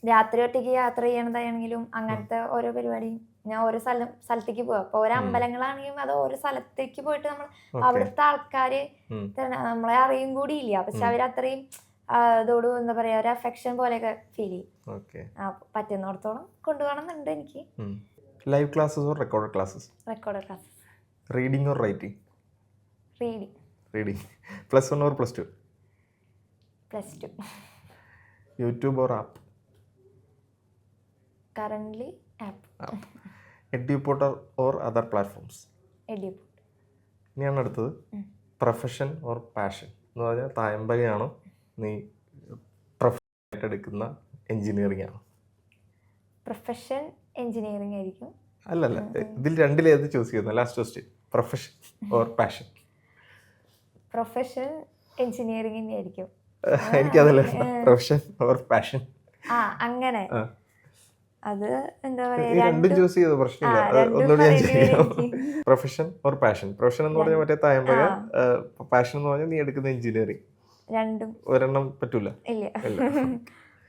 രാത്രി ഒറ്റയ്ക്ക് യാത്ര ചെയ്യണതാണെങ്കിലും അങ്ങനത്തെ ഓരോ പരിപാടിയും ഞാൻ ഓരോ സ്ഥലത്തേക്ക് പോവാം. അപ്പൊ ഓരോ അമ്പലങ്ങളാണെങ്കിലും അത് ഓരോ സ്ഥലത്തേക്ക് പോയിട്ട് നമ്മൾ അവിടുത്തെ ആൾക്കാര് നമ്മളെ അറിയും കൂടി ഇല്ല, പക്ഷെ അവരത്രയും അതോട് എന്താ പറയാ ഒരു അഫെക്ഷൻ പോലെയൊക്കെ ഫീൽ ചെയ്യും. പറ്റുന്നിടത്തോളം കൊണ്ടുപോകണമെന്നുണ്ട് എനിക്ക്. Live classes or recorded classes? Recorded classes. Reading or writing? Reading. +1 or +2? +2. YouTube or app? Currently app. Eduporter or other platforms? Eduport. ഇനിയാണ് അടുത്തത് പ്രൊഫഷൻ ഓർ പാഷൻ എന്ന് പറഞ്ഞാൽ തായമ്പകയാണോ നീ പ്രൊഫഷനായിട്ട് എടുക്കുന്ന എഞ്ചിനീയറിംഗ് ആണോ? പ്രൊഫഷൻ എഞ്ചിനീയറിംഗ് ആയിരിക്കും. അല്ലല്ല, ഇതിൽ രണ്ടിലേത് ചൂസ് ചെയ്യുന്നത്? Last question, profession or passion? Profession engineering ആയിരിക്കും. എനിക്കതല്ല, പ്രൊഫഷൻ ഓർ പാഷൻ. അങ്ങനെ അത് എന്താ പറയാ, രണ്ടും ചൂസ് ചെയ്ത പ്രശ്നമില്ല. ഒന്നുകൂടി ഞാൻ ചെയ്യാം. Profession or passion? പ്രൊഫഷൻ എന്ന് പറഞ്ഞാൽ മറ്റേ തായമ്പക, പാഷൻ എന്ന് പറഞ്ഞാൽ നീ എടുക്കുന്ന എഞ്ചിനീയറിംഗ്. രണ്ടും ഒരെണ്ണം പറ്റൂല. ഇല്ല.